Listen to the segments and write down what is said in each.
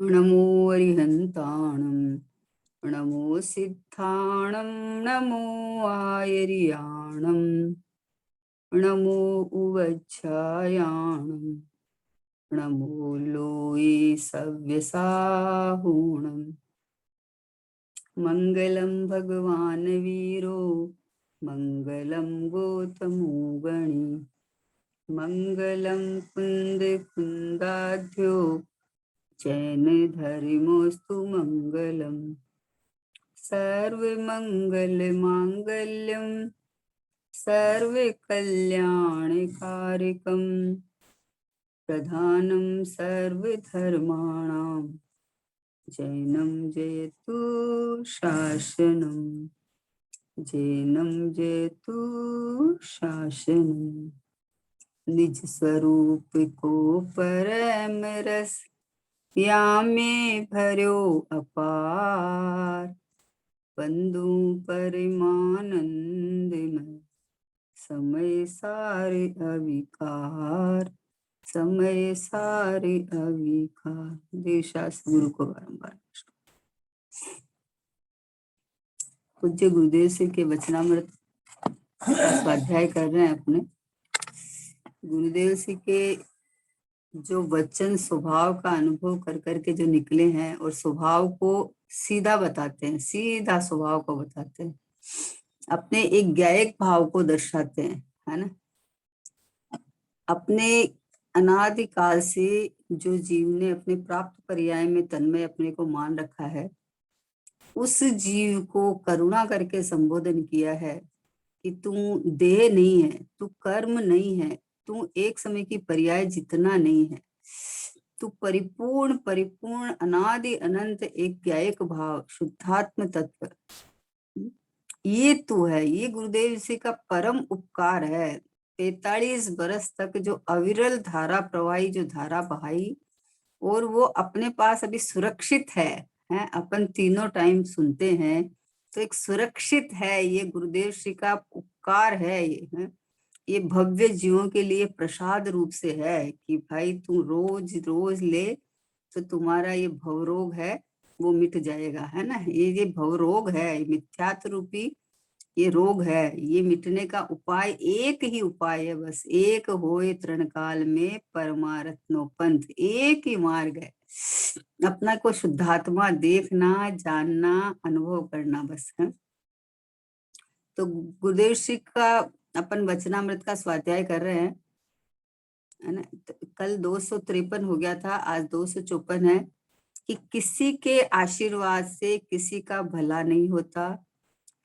नमो अरिहन्ताणं नमो सिद्धाणं नमो आयर्याणं नमो उवच्छायाणं नमो लोये सव्यसाहूणं मङ्गलं भगवान् वीरो मङ्गलं गौतमो गणी मङ्गलं कुन्द कुन्दाढ्यो जैन धर्मोऽस्तु मङ्गलम् सर्वमङ्गलमाङ्गल्यं सर्वकल्याणकारिकं प्रधानं सर्वधर्माणां जैनं जयतु शासनं जैनं जयतु शासनं निज स्वरूप को परम रस या में भर्यो अपार बंधु परमानंद में समय सारे अविकार समय सारे अविकार। देशास गुरु को बारंबार पूज्य गुरुदेव सिंह के वचनामृत स्वाध्याय कर रहे हैं अपने। गुरुदेव सिंह के जो वचन स्वभाव का अनुभव कर करके जो निकले हैं और स्वभाव को सीधा बताते हैं, सीधा स्वभाव को बताते हैं, अपने एक ज्ञायक भाव को दर्शाते हैं, है ना। अपने अनादिकाल से जो जीव ने अपने प्राप्त पर्याय में तन्मय अपने को मान रखा है, उस जीव को करुणा करके संबोधन किया है कि तू देह नहीं है, तू कर्म नहीं है, तू एक समय की पर्याय जितना नहीं है, तू परिपूर्ण परिपूर्ण अनादि अनंत एक ज्ञायक भाव शुद्धात्म तत्व, ये तू है। ये गुरुदेव जी का परम उपकार है। 43 बरस तक जो अविरल धारा प्रवाही, जो धारा बहाई, और वो अपने पास अभी सुरक्षित है। अपन तीनों टाइम सुनते हैं तो एक सुरक्षित है। ये गुरुदेव श्री का उपकार है। ये भव्य जीवों के लिए प्रसाद रूप से है कि भाई तू रोज रोज ले तो तुम्हारा ये भवरोग है वो मिट जाएगा, है ना। ये भवरोग है, मिथ्यात्व रूपी ये रोग है। ये मिटने का उपाय एक ही उपाय है, बस एक होए तृणकाल में परमारत्नो पंथ, एक ही मार्ग है, अपना को शुद्धात्मा देखना, जानना, अनुभव करना, बस है। तो गुरुदेव श्री का अपन वचनामृत का स्वाध्याय कर रहे हैं, है ना। कल 253 हो गया था, आज 254 है कि किसी के आशीर्वाद से किसी का भला नहीं होता,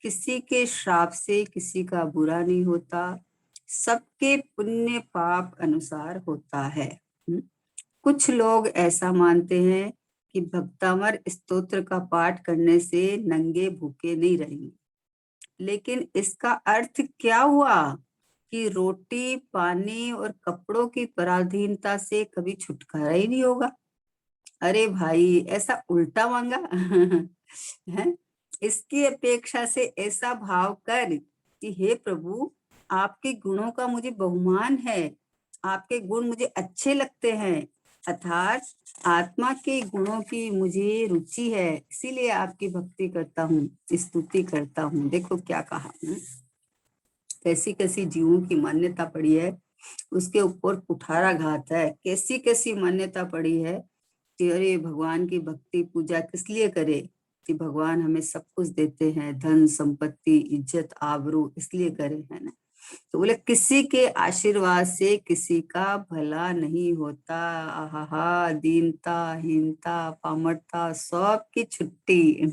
किसी के श्राप से किसी का बुरा नहीं होता, सबके पुण्य पाप अनुसार होता है। कुछ लोग ऐसा मानते हैं कि भक्तामर स्तोत्र का पाठ करने से नंगे भूखे नहीं रहेंगे, लेकिन इसका अर्थ क्या हुआ कि रोटी पानी और कपड़ों की पराधीनता से कभी छुटकारा ही नहीं होगा। अरे भाई, ऐसा उल्टा मांगा है। इसकी अपेक्षा से ऐसा भाव कर कि हे प्रभु, आपके गुणों का मुझे बहुमान है, आपके गुण मुझे अच्छे लगते हैं, अर्थात आत्मा के गुणों की मुझे रुचि है, इसीलिए आपकी भक्ति करता हूँ, स्तुति करता हूँ। देखो क्या कहा, कैसी कैसी जीवों की मान्यता पड़ी है, उसके ऊपर कुठाराघात है। कैसी कैसी मान्यता पड़ी है कि अरे भगवान की भक्ति पूजा किस लिए करे, कि भगवान हमें सब कुछ देते हैं, धन संपत्ति इज्जत आबरू, इसलिए करे, है ना। तो बोले किसी के आशीर्वाद से किसी का भला नहीं होता। आहा, दीनता हीनता पामरता सब की छुट्टी।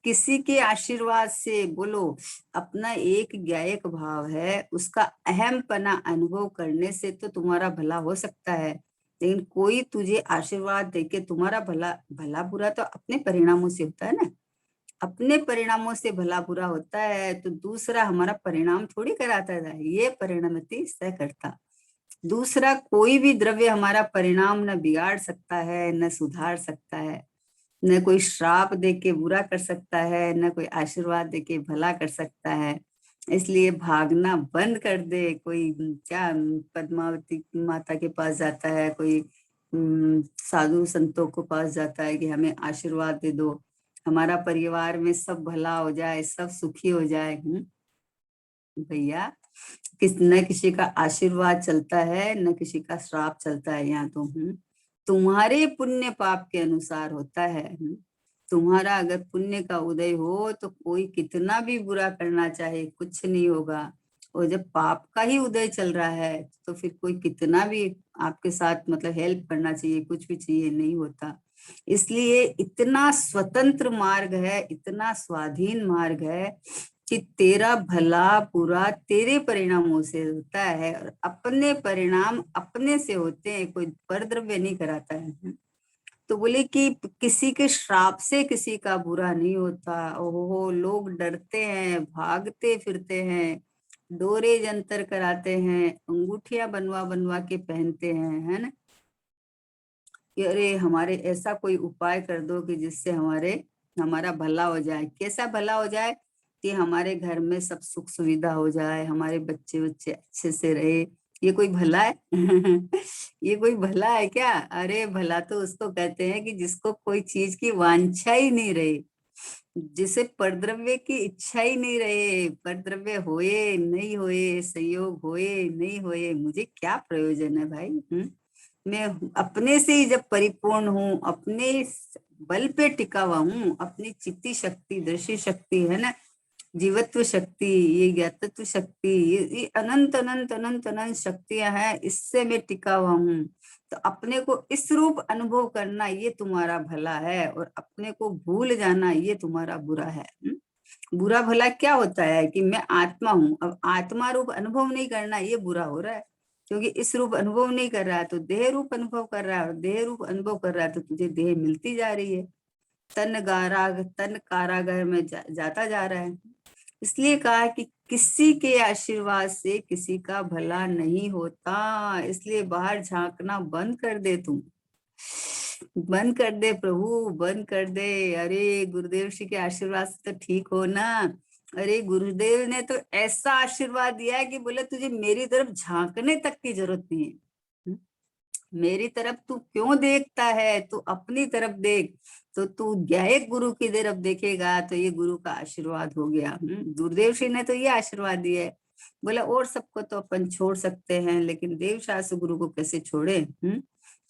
किसी के आशीर्वाद से, बोलो, अपना एक ज्ञायक भाव है, उसका अहमपना अनुभव करने से तो तुम्हारा भला हो सकता है, लेकिन कोई तुझे आशीर्वाद देके तुम्हारा भला बुरा तो अपने परिणामों से होता है ना। अपने परिणामों से भला बुरा होता है, तो दूसरा हमारा परिणाम थोड़ी कराता है। ये परिणमति सह करता, दूसरा कोई भी द्रव्य हमारा परिणाम न बिगाड़ सकता है, न सुधार सकता है, न कोई श्राप देके बुरा कर सकता है, न कोई आशीर्वाद देके भला कर सकता है। इसलिए भागना बंद कर दे। कोई क्या पद्मावती माता के पास जाता है, कोई साधु संतों को पास जाता है कि हमें आशीर्वाद दे दो, हमारा परिवार में सब भला हो जाए, सब सुखी हो जाए। भैया न किसी का आशीर्वाद चलता है, न किसी का श्राप चलता है। यहाँ तो तुम्हारे पुण्य पाप के अनुसार होता है। तुम्हारा अगर पुण्य का उदय हो तो कोई कितना भी बुरा करना चाहे कुछ नहीं होगा, और जब पाप का ही उदय चल रहा है तो फिर कोई कितना भी आपके साथ मतलब हेल्प करना चाहिए, कुछ भी चाहिए, नहीं होता। इसलिए इतना स्वतंत्र मार्ग है, इतना स्वाधीन मार्ग है कि तेरा भला बुरा तेरे परिणामों से होता है, और अपने परिणाम अपने से होते हैं, कोई परद्रव्य नहीं कराता है। तो बोले कि किसी के श्राप से किसी का बुरा नहीं होता। ओहो, लोग डरते हैं, भागते फिरते हैं, डोरे जंतर कराते हैं, अंगूठियां बनवा बनवा के पहनते हैं, है ना, कि अरे हमारे ऐसा कोई उपाय कर दो कि जिससे हमारा भला हो जाए। कैसा भला हो जाए? कि हमारे घर में सब सुख सुविधा हो जाए, हमारे बच्चे बच्चे अच्छे से रहे। ये कोई भला है? ये कोई भला है क्या? अरे भला तो उसको कहते हैं कि जिसको कोई चीज की वांछा ही नहीं रहे, जिसे परद्रव्य की इच्छा ही नहीं रहे, परद्रव्य होए नहीं होए, संयोग होए नहीं होए, मुझे क्या प्रयोजन है भाई। मैं अपने से ही जब परिपूर्ण हूँ, अपने बल पे टिका हुआ हूँ, अपनी चित्ती शक्ति, दृष्टि शक्ति है ना, जीवत्व शक्ति, ये ज्ञातत्व शक्ति, ये अनंत अनंत अनंत अनंत शक्तियां हैं, इससे मैं टिका हुआ हूँ। तो अपने को इस रूप अनुभव करना ये तुम्हारा भला है, और अपने को भूल जाना ये तुम्हारा बुरा है। बुरा भला क्या होता है कि मैं आत्मा हूँ, अब आत्मा रूप अनुभव नहीं करना ये बुरा हो रहा है, क्योंकि इस रूप अनुभव नहीं कर रहा है तो देह रूप अनुभव कर रहा है, और देह रूप अनुभव कर रहा है तो तुझे देह मिलती जा रही है, तन कारागार में जाता जा रहा है। इसलिए कहा कि किसी के आशीर्वाद से किसी का भला नहीं होता, इसलिए बाहर झांकना बंद कर दे, तुम बंद कर दे प्रभु, बंद कर दे। अरे गुरुदेव जी के आशीर्वाद से तो ठीक हो ना। अरे गुरुदेव ने तो ऐसा आशीर्वाद दिया है कि बोले तुझे मेरी तरफ झांकने तक की जरूरत नहीं है। मेरी तरफ तू क्यों देखता है, तू अपनी तरफ देख। तो तू एक गुरु की तरफ देखेगा तो ये गुरु का आशीर्वाद हो गया। गुरुदेव श्री ने तो ये आशीर्वाद दिया है। बोला और सबको तो अपन छोड़ सकते हैं, लेकिन देव शास्त्र गुरु को कैसे छोड़े।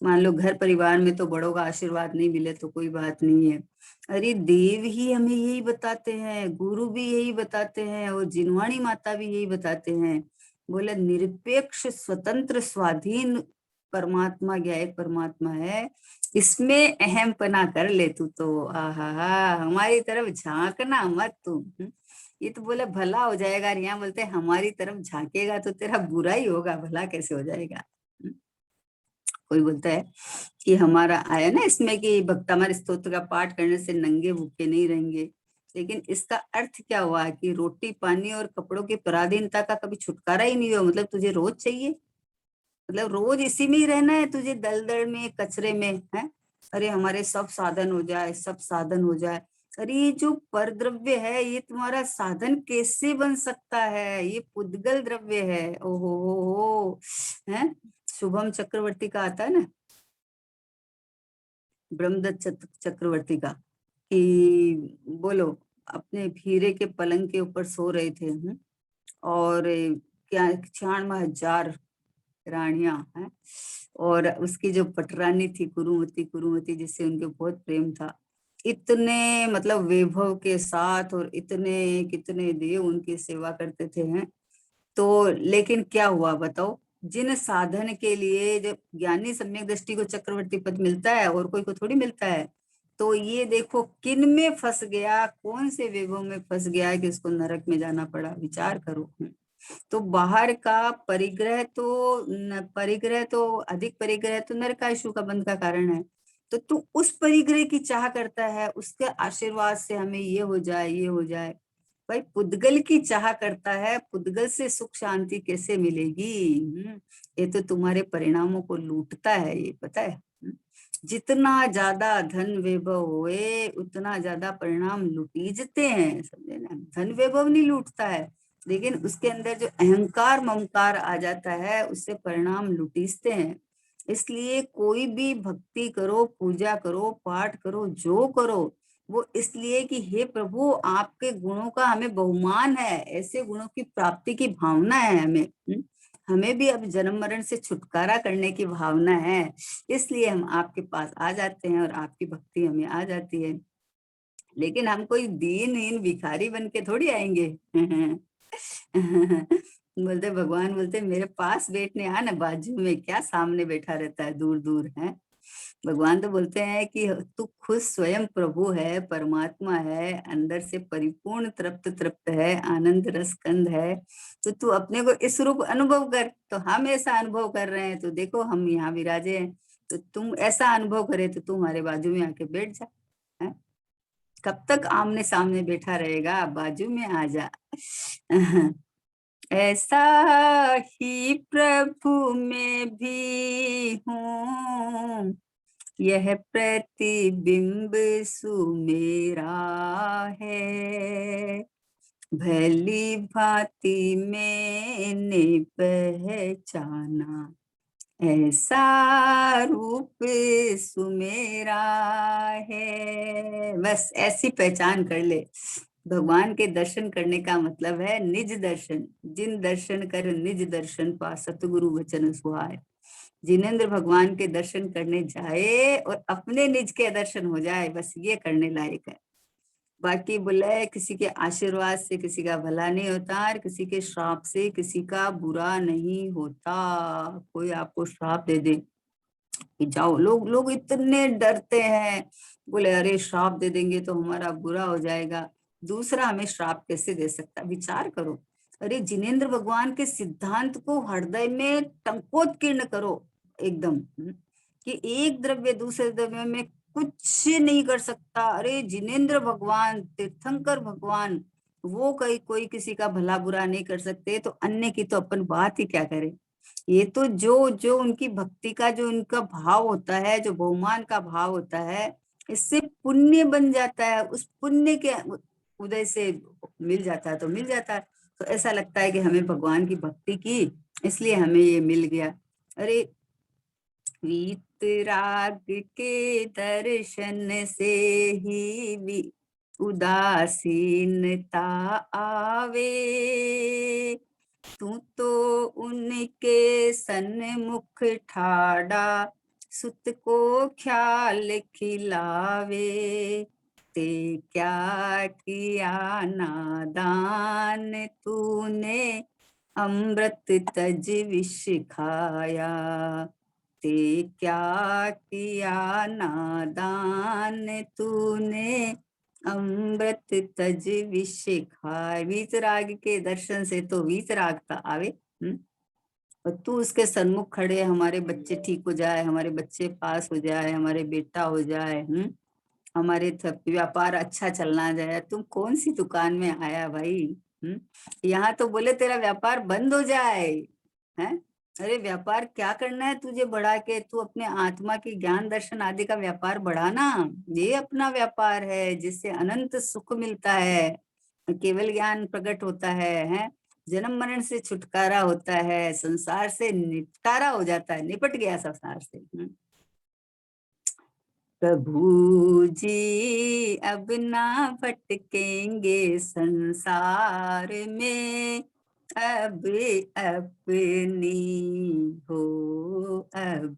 मान लो घर परिवार में तो बड़ों का आशीर्वाद नहीं मिले तो कोई बात नहीं है। अरे देव ही हमें यही बताते हैं, गुरु भी यही बताते हैं, और जिनवाणी माता भी यही बताते हैं। बोले निरपेक्ष स्वतंत्र स्वाधीन परमात्मा एक परमात्मा है, इसमें अहमपना कर ले तू तो। आहा, हमारी तरफ झांकना मत तू। ये तो बोले भला हो जाएगा, और यहाँ बोलते हमारी तरफ झांकेगा तो तेरा बुरा ही होगा, भला कैसे हो जाएगा। कोई बोलता है कि हमारा आया ना इसमें कि भक्तमार स्तोत्र का पाठ करने से नंगे भूखे नहीं रहेंगे, लेकिन इसका अर्थ क्या हुआ कि रोटी पानी और कपड़ों की पराधीनता का कभी छुटकारा ही नहीं हुआ, मतलब तुझे रोज चाहिए, मतलब रोज इसी में ही रहना है तुझे, दलदल में कचरे में है। अरे हमारे सब साधन हो जाए, सब साधन हो जाए। अरे ये जो पर द्रव्य है ये तुम्हारा साधन कैसे बन सकता है, ये पुद्गल द्रव्य है। ओहो हो है। शुभम चक्रवर्ती का आता है ना, ब्रह्मदत्त चक्रवर्ती का, कि बोलो अपने हीरे के पलंग के ऊपर सो रहे थे। और क्या 96,000 रानियां हैं, और उसकी जो पटरानी थी कुरुमती, कुरुमती जिससे उनके बहुत प्रेम था, इतने मतलब वैभव के साथ, और इतने कितने देव उनकी सेवा करते थे। हैं तो लेकिन क्या हुआ बताओ, जिन साधन के लिए जब ज्ञानी सम्यक दृष्टि को चक्रवर्ती पद मिलता है और कोई को थोड़ी मिलता है, तो ये देखो किन में फंस गया, कौन से वैभव में फंस गया कि उसको नरक में जाना पड़ा, विचार करो। तो बाहर का परिग्रह तो परिग्रह तो अधिक परिग्रह तो नरकाशु का बंध का कारण है। तो तू उस परिग्रह की चाह करता है, उसके आशीर्वाद से हमें ये हो जाए, ये हो जाए। भाई पुद्गल की चाह करता है, पुद्गल से सुख शांति कैसे मिलेगी। ये तो तुम्हारे परिणामों को लूटता है, ये पता है। जितना ज्यादा धन वैभव होए उतना ज्यादा परिणाम लुटीजते हैं, समझे ना। धन वैभव नहीं लूटता है, लेकिन उसके अंदर जो अहंकार ममकार आ जाता है उससे परिणाम लुटीजते हैं। इसलिए कोई भी भक्ति करो, पूजा करो, पाठ करो, जो करो, वो इसलिए कि हे प्रभु आपके गुणों का हमें बहुमान है, ऐसे गुणों की प्राप्ति की भावना है हमें। हमें भी अब जन्म मरण से छुटकारा करने की भावना है, इसलिए हम आपके पास आ जाते हैं और आपकी भक्ति हमें आ जाती है। लेकिन हम कोई दीनहीन भिखारी बन के थोड़ी आएंगे। बोलते भगवान, बोलते मेरे पास बैठने आ ना, बाजू में क्या सामने बैठा रहता है, दूर दूर है। भगवान तो बोलते हैं कि तू खुद स्वयं प्रभु है, परमात्मा है, अंदर से परिपूर्ण तृप्त तृप्त है, आनंद रस कंद है। तो तू अपने को इस रूप अनुभव कर। तो हम ऐसा अनुभव कर रहे हैं, तो देखो हम यहाँ विराजे हैं, तो तुम ऐसा अनुभव करे तो तू हमारे बाजू में आके बैठ जा। है? कब तक आमने सामने बैठा रहेगा, बाजू में आ जा। ऐसा ही प्रभु में भी हूँ, यह प्रतिबिंब सुमेरा है, भली भांति मैंने पहचाना, ऐसा रूप सुमेरा है। बस ऐसी पहचान कर ले। भगवान के दर्शन करने का मतलब है निज दर्शन। जिन दर्शन कर निज दर्शन पा, सतगुरु वचन सुहाए। जिनेंद्र भगवान के दर्शन करने जाए और अपने निज के दर्शन हो जाए, बस ये करने लायक है। बाकी बोले किसी के आशीर्वाद से किसी का भला नहीं होता, और किसी के श्राप से किसी का बुरा नहीं होता। कोई आपको श्राप दे दे कि जाओ, लोग लोग इतने डरते हैं, बोले अरे श्राप दे देंगे तो हमारा बुरा हो जाएगा। दूसरा हमें श्राप कैसे दे सकता, विचार करो। अरे जिनेंद्र भगवान के सिद्धांत को हृदय में टंकोत्कीर्ण करो एकदम, कि एक द्रव्य दूसरे द्रव्य में कुछ नहीं कर सकता। अरे जिनेंद्र भगवान, तीर्थंकर भगवान, वो कोई किसी का भला बुरा नहीं कर सकते, तो अन्य की तो अपन बात ही क्या करें। ये तो जो जो उनकी भक्ति का जो उनका भाव होता है, जो बहुमान का भाव होता है, इससे पुण्य बन जाता है। उस पुण्य के उदय से मिल जाता है तो मिल जाता है। तो ऐसा लगता है कि हमें भगवान की भक्ति की, इसलिए हमें ये मिल गया। अरे वीतराग के दर्शन से ही उदासीनता आवे, तू तो उनके सन्मुख ठाड़ा, सुत को ख्याल खिलावे, ते क्या किया नादान तूने, अमृत तज विष खाया, ते क्या किया नादान तूने, अमृत तज विष खाए। वीतराग के दर्शन से तो वीतरागता आवे। और तू उसके सन्मुख खड़े, हमारे बच्चे ठीक हो जाए, हमारे बच्चे पास हो जाए, हमारे बेटा हो जाए, हमारे व्यापार अच्छा चलना जाए। तुम कौन सी दुकान में आया भाई? यहाँ तो बोले तेरा व्यापार बंद हो जाए। है? अरे व्यापार क्या करना है तुझे बढ़ा के? तू अपने आत्मा की ज्ञान दर्शन आदि का व्यापार बढ़ाना, ये अपना व्यापार है जिससे अनंत सुख मिलता है, केवल ज्ञान प्रकट होता है, जन्म मरण से छुटकारा होता है, संसार से निपटारा हो जाता है, निपट गया संसार से। प्रभु जी अब ना भटकेंगे संसार में, अब अपनी हो, अब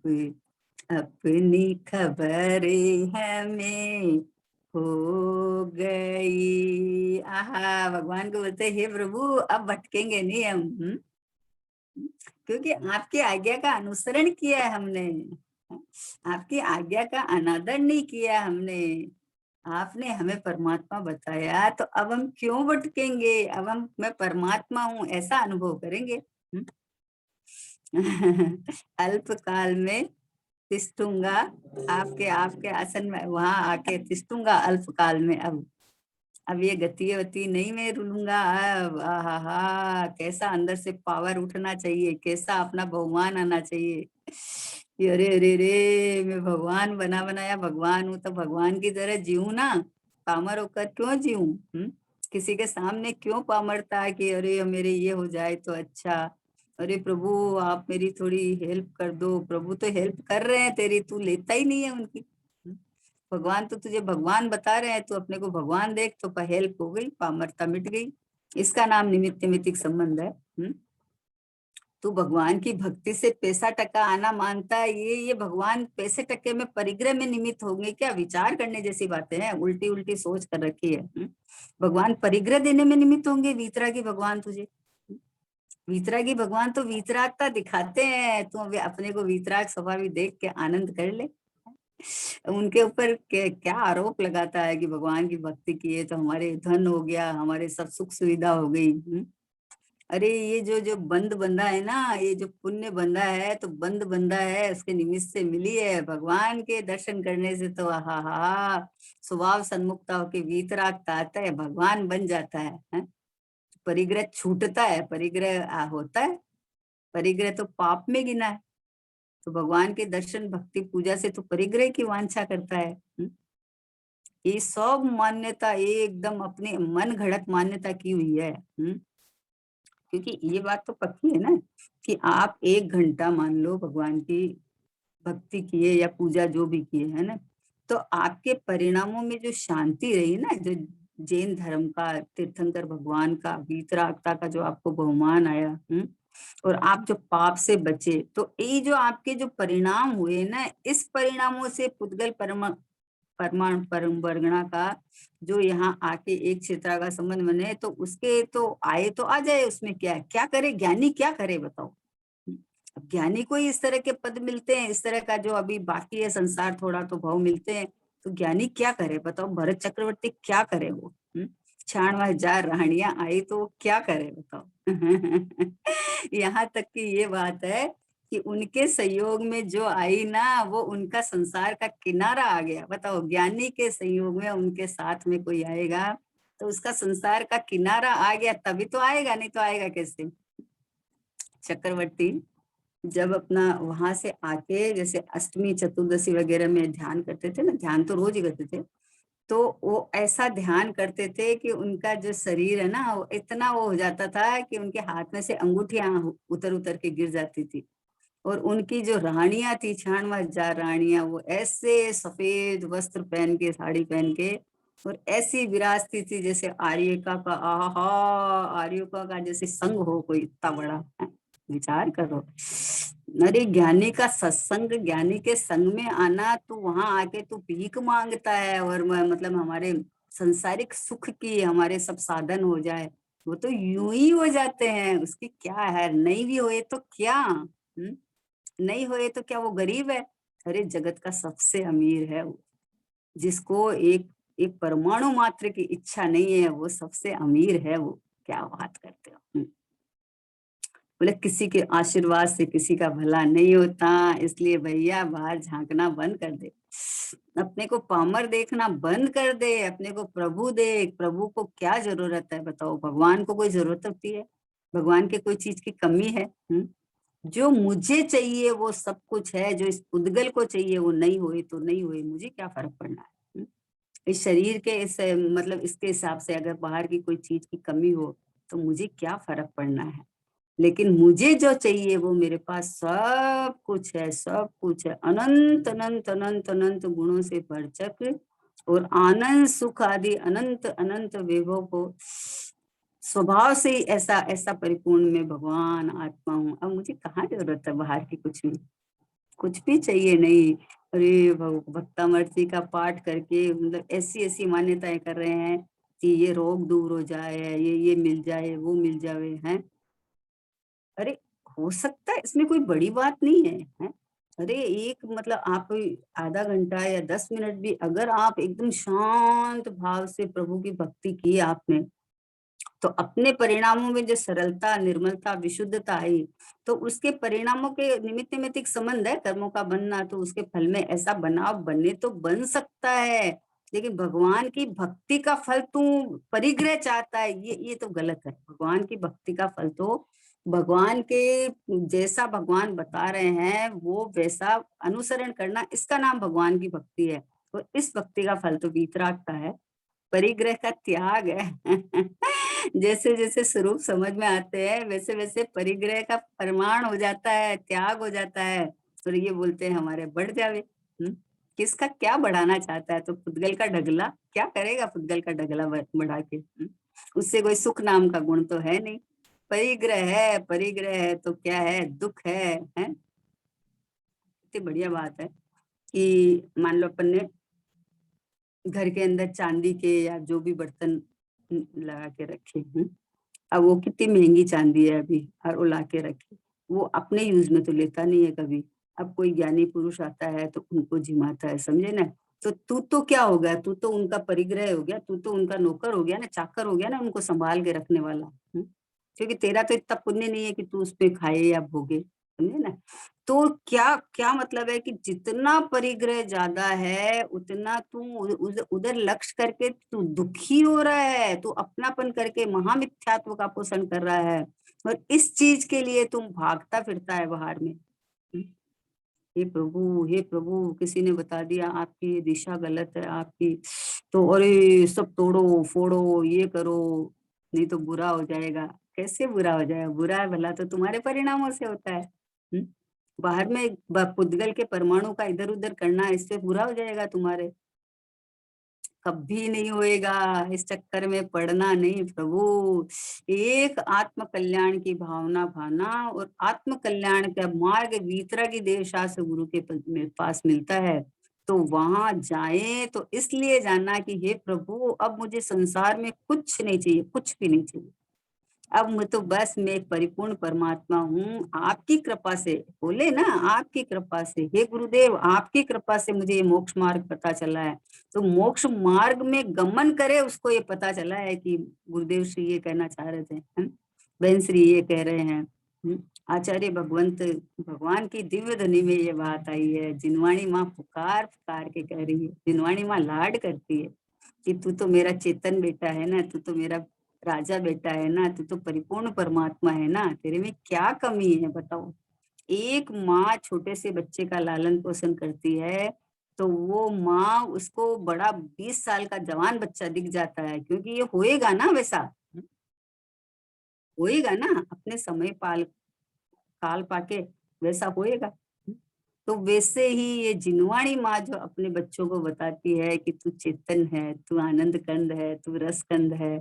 अपनी खबर हमें हो गई। आहा, भगवान को बोलते हे प्रभु अब भटकेंगे नहीं हम, क्योंकि आपकी आज्ञा का अनुसरण किया है हमने, आपकी आज्ञा का अनादर नहीं किया हमने। आपने हमें परमात्मा बताया, तो अब हम क्यों भटकेंगे? अब हम मैं परमात्मा हूँ ऐसा अनुभव करेंगे। अल्प काल में तिष्ठूंगा, आपके आपके आसन में वहां आके तिष्ठूंगा अल्प काल में। अब ये गति वती नहीं मैं रुलूंगा। अब आहा, कैसा अंदर से पावर उठना चाहिए, कैसा अपना बहुमान आना चाहिए। अरे अरे रे, मैं भगवान बना बनाया भगवान हूं, तो भगवान की तरह जीऊं ना, पामर होकर क्यों जीऊं? किसी के सामने क्यों पामरता है कि अरे मेरे ये हो जाए तो अच्छा, अरे प्रभु, आप मेरी थोड़ी हेल्प कर दो। प्रभु तो हेल्प कर रहे हैं तेरी, तू लेता ही नहीं है उनकी। भगवान तो तुझे भगवान बता रहे हैं, तू अपने को भगवान देख, तो हेल्प हो गई, पामरता मिट गई। इसका नाम निमित्त निमित्तिक संबंध है। तू भगवान की भक्ति से पैसा टका आना मानता है, ये भगवान पैसे टके में परिग्रह में निमित्त होंगे क्या? विचार करने जैसी बातें हैं, उल्टी उल्टी सोच कर रखी है। भगवान परिग्रह देने में निमित्त होंगे? वीतरागी भगवान तुझे, वीतरागी भगवान तो वीतरागता दिखाते हैं। तू अपने को वीतराग स्वभाव देख के आनंद कर ले। उनके ऊपर क्या आरोप लगाता है कि भगवान की भक्ति किए तो हमारे धन हो गया, हमारे सब सुख सुविधा हो गई। अरे ये जो जो बंद बंधा है ना, ये जो पुण्य बंधा है, तो बंद बंधा है उसके निमित्त से मिली है। भगवान के दर्शन करने से तो हा स्वभाव सन्मुखता होके वीतरागता आता है, भगवान बन जाता है? परिग्रह छूटता है, परिग्रह होता है। परिग्रह तो पाप में गिना है। तो भगवान के दर्शन भक्ति पूजा से तो परिग्रह की वांछा करता है। ये सब मान्यता एकदम अपने मन घड़त मान्यता की हुई है। क्योंकि ये बात तो पक्की है ना कि आप 1 घंटा मान लो भगवान की भक्ति किए या पूजा जो भी किए है ना, तो आपके परिणामों में जो शांति रही ना, जो जैन धर्म का, तीर्थंकर भगवान का, वीतरागता का जो आपको बहुमान आया, और आप जो पाप से बचे, तो ये जो आपके जो परिणाम हुए ना, इस परिणामों से पुद्गल परमाणु परम वर्गणा का जो यहाँ आके एक क्षेत्र का संबंध बने, तो उसके तो आए तो आ जाए, उसमें क्या है? क्या करे ज्ञानी, क्या करे बताओ? अब ज्ञानी को ही इस तरह के पद मिलते हैं, इस तरह का जो अभी बाकी है संसार, थोड़ा तो भाव मिलते हैं, तो ज्ञानी क्या करे बताओ? भरत चक्रवर्ती क्या करे वो? 96,000 रानियां आई तो वो क्या करे बताओ? यहाँ तक कि ये बात है कि उनके सहयोग में जो आई ना, वो उनका संसार का किनारा आ गया। बताओ, ज्ञानी के सहयोग में उनके साथ में कोई आएगा तो उसका संसार का किनारा आ गया, तभी तो आएगा, नहीं तो आएगा कैसे? चक्रवर्ती जब अपना वहां से आके, जैसे अष्टमी चतुर्दशी वगैरह में ध्यान करते थे ना, ध्यान तो रोज ही करते थे, तो वो ऐसा ध्यान करते थे कि उनका जो शरीर है ना, वो इतना वो हो जाता था कि उनके हाथ में से अंगूठियां उतर उतर के गिर जाती थी। और उनकी जो रानियां थी, 96,000 रानियां, वो ऐसे सफेद वस्त्र पहन के, साड़ी पहन के, और ऐसी विराजती थी जैसे आर्यका का, आहा, आर्यका का जैसे संग हो कोई इतना बड़ा। विचार करो, अरे ज्ञानी का सत्संग, ज्ञानी के संग में आना, तो वहां आके तो भीख मांगता है, और मतलब हमारे संसारिक सुख की हमारे सब साधन हो जाए, वो तो यूं ही हो जाते हैं। उसकी क्या है, नहीं भी होए तो क्या? नहीं होए तो क्या वो गरीब है? अरे जगत का सबसे अमीर है वो, जिसको एक एक परमाणु मात्र की इच्छा नहीं है, वो सबसे अमीर है वो। क्या बात करते हो? बोले किसी के आशीर्वाद से किसी का भला नहीं होता, इसलिए भैया बाहर झांकना बंद कर दे, अपने को पामर देखना बंद कर दे, अपने को प्रभु देख। प्रभु को क्या जरूरत है बताओ? भगवान को कोई जरूरत होती है? भगवान के कोई चीज की कमी है? जो मुझे चाहिए वो सब कुछ है, जो इस उद्गल को चाहिए वो नहीं हुई तो नहीं हुई, मुझे क्या फर्क पड़ना है? इस शरीर के इस मतलब इसके हिसाब से अगर बाहर की कोई चीज की कमी हो तो मुझे क्या फर्क पड़ना है? लेकिन मुझे जो चाहिए वो मेरे पास सब कुछ है, सब कुछ है, अनंत अनंत अनंत अनंत गुणों से भरचक, और आनंद सुख आदि अनंत अनंत वैभव को स्वभाव से ही ऐसा ऐसा परिपूर्ण में भगवान आत्मा हूँ। अब मुझे कहाँ जरूरत है बाहर की? कुछ भी चाहिए नहीं। अरे भक्तामृत का पाठ करके मतलब ऐसी ऐसी मान्यताएं कर रहे हैं कि ये रोग दूर हो जाए, ये मिल जाए, वो मिल जाए, हैं? अरे हो सकता है, इसमें कोई बड़ी बात नहीं है, हैं? अरे एक मतलब आप आधा घंटा या 10 मिनट भी अगर आप एकदम शांत भाव से प्रभु की भक्ति की आपने, तो अपने परिणामों में जो सरलता, निर्मलता, विशुद्धता आई, तो उसके परिणामों के निमित्त निमित्त संबंध है कर्मों का बनना, तो उसके फल में ऐसा बनाव बने तो बन सकता है। लेकिन भगवान की भक्ति का फल तू परिग्रह चाहता है, ये तो गलत है। भगवान की भक्ति का फल तो भगवान के जैसा भगवान बता रहे हैं वो वैसा अनुसरण करना, इसका नाम भगवान की भक्ति है। तो इस भक्ति का फल तो वीतराग का है, परिग्रह का त्याग है। जैसे जैसे स्वरूप समझ में आते हैं वैसे वैसे परिग्रह का प्रमाण हो जाता है, त्याग हो जाता है। और ये बोलते हैं हमारे बढ़ जावे। किसका क्या बढ़ाना चाहता है? तो पुद्गल का ढगला क्या करेगा? पुद्गल का ढगला बढ़ा के उससे कोई सुख नाम का गुण तो है नहीं। परिग्रह है, परिग्रह है तो क्या है? दुख है। इतनी बढ़िया बात है कि मान लो अपन ने घर के अंदर चांदी के या जो भी बर्तन लगा के रखे अब वो कितनी महंगी चांदी है अभी, और वो ला के रखे, वो अपने यूज में तो लेता नहीं है कभी। अब कोई ज्ञानी पुरुष आता है तो उनको जिमाता है, समझे ना? तो तू तो क्या हो गया? तू तो उनका परिग्रह हो गया, तू तो उनका नौकर हो गया ना, चाकर हो गया ना, उनको संभाल के रखने वाला। क्योंकि तेरा तो इतना पुण्य नहीं है कि तू उस पे खाए या भोगे, समझे ना? तो क्या क्या मतलब है कि जितना परिग्रह ज्यादा है उतना तू उधर लक्ष्य करके तू दुखी हो रहा है, तू अपनापन करके महामिथ्यात्व का पोषण कर रहा है, और इस चीज के लिए तुम भागता फिरता है बाहर में। हे प्रभु, हे प्रभु, किसी ने बता दिया आपकी ये दिशा गलत है आपकी, तो अरे सब तोड़ो फोड़ो ये करो, नहीं तो बुरा हो जाएगा। कैसे बुरा हो जाएगा? बुरा है भला तो तुम्हारे परिणामों से होता है। बाहर में पुद्गल के परमाणु का इधर उधर करना, इससे बुरा हो जाएगा तुम्हारे। कभी नहीं होएगा। इस चक्कर में पड़ना नहीं प्रभु। एक आत्म कल्याण की भावना भाना, और आत्म कल्याण का मार्ग वीतरागी देव शास्त्र गुरु के पास मिलता है। तो वहां जाए तो इसलिए जाना कि हे प्रभु अब मुझे संसार में कुछ नहीं चाहिए, कुछ भी नहीं चाहिए। अब मैं तो बस मैं एक परिपूर्ण परमात्मा हूँ, आपकी कृपा से, बोले ना, आपकी कृपा से, हे गुरुदेव आपकी कृपा से मुझे ये मोक्ष मार्ग पता चला है। तो मोक्ष मार्ग में गमन करे उसको ये पता चला है कि गुरुदेव श्री ये कहना चाह रहे थे, बहन श्री ये कह रहे हैं। आचार्य भगवंत भगवान की दिव्य ध्वनि में ये बात आई है। जिनवाणी माँ पुकार पुकार के कह रही है, जिनवाणी माँ लाड करती है कि तू तो मेरा चेतन बेटा है ना, तू तो मेरा राजा बेटा है ना, तू तो परिपूर्ण परमात्मा है ना, तेरे में क्या कमी है बताओ? एक माँ छोटे से बच्चे का लालन पोषण करती है तो वो माँ उसको बड़ा 20 साल का जवान बच्चा दिख जाता है, क्योंकि ये होएगा ना वैसा, होएगा ना अपने समय पाल काल पाके, वैसा होएगा। तो वैसे ही ये जिनवाणी माँ जो अपने बच्चों को बताती है कि तू चेतन है, तू आनंद कंद है, तू रस कंद है,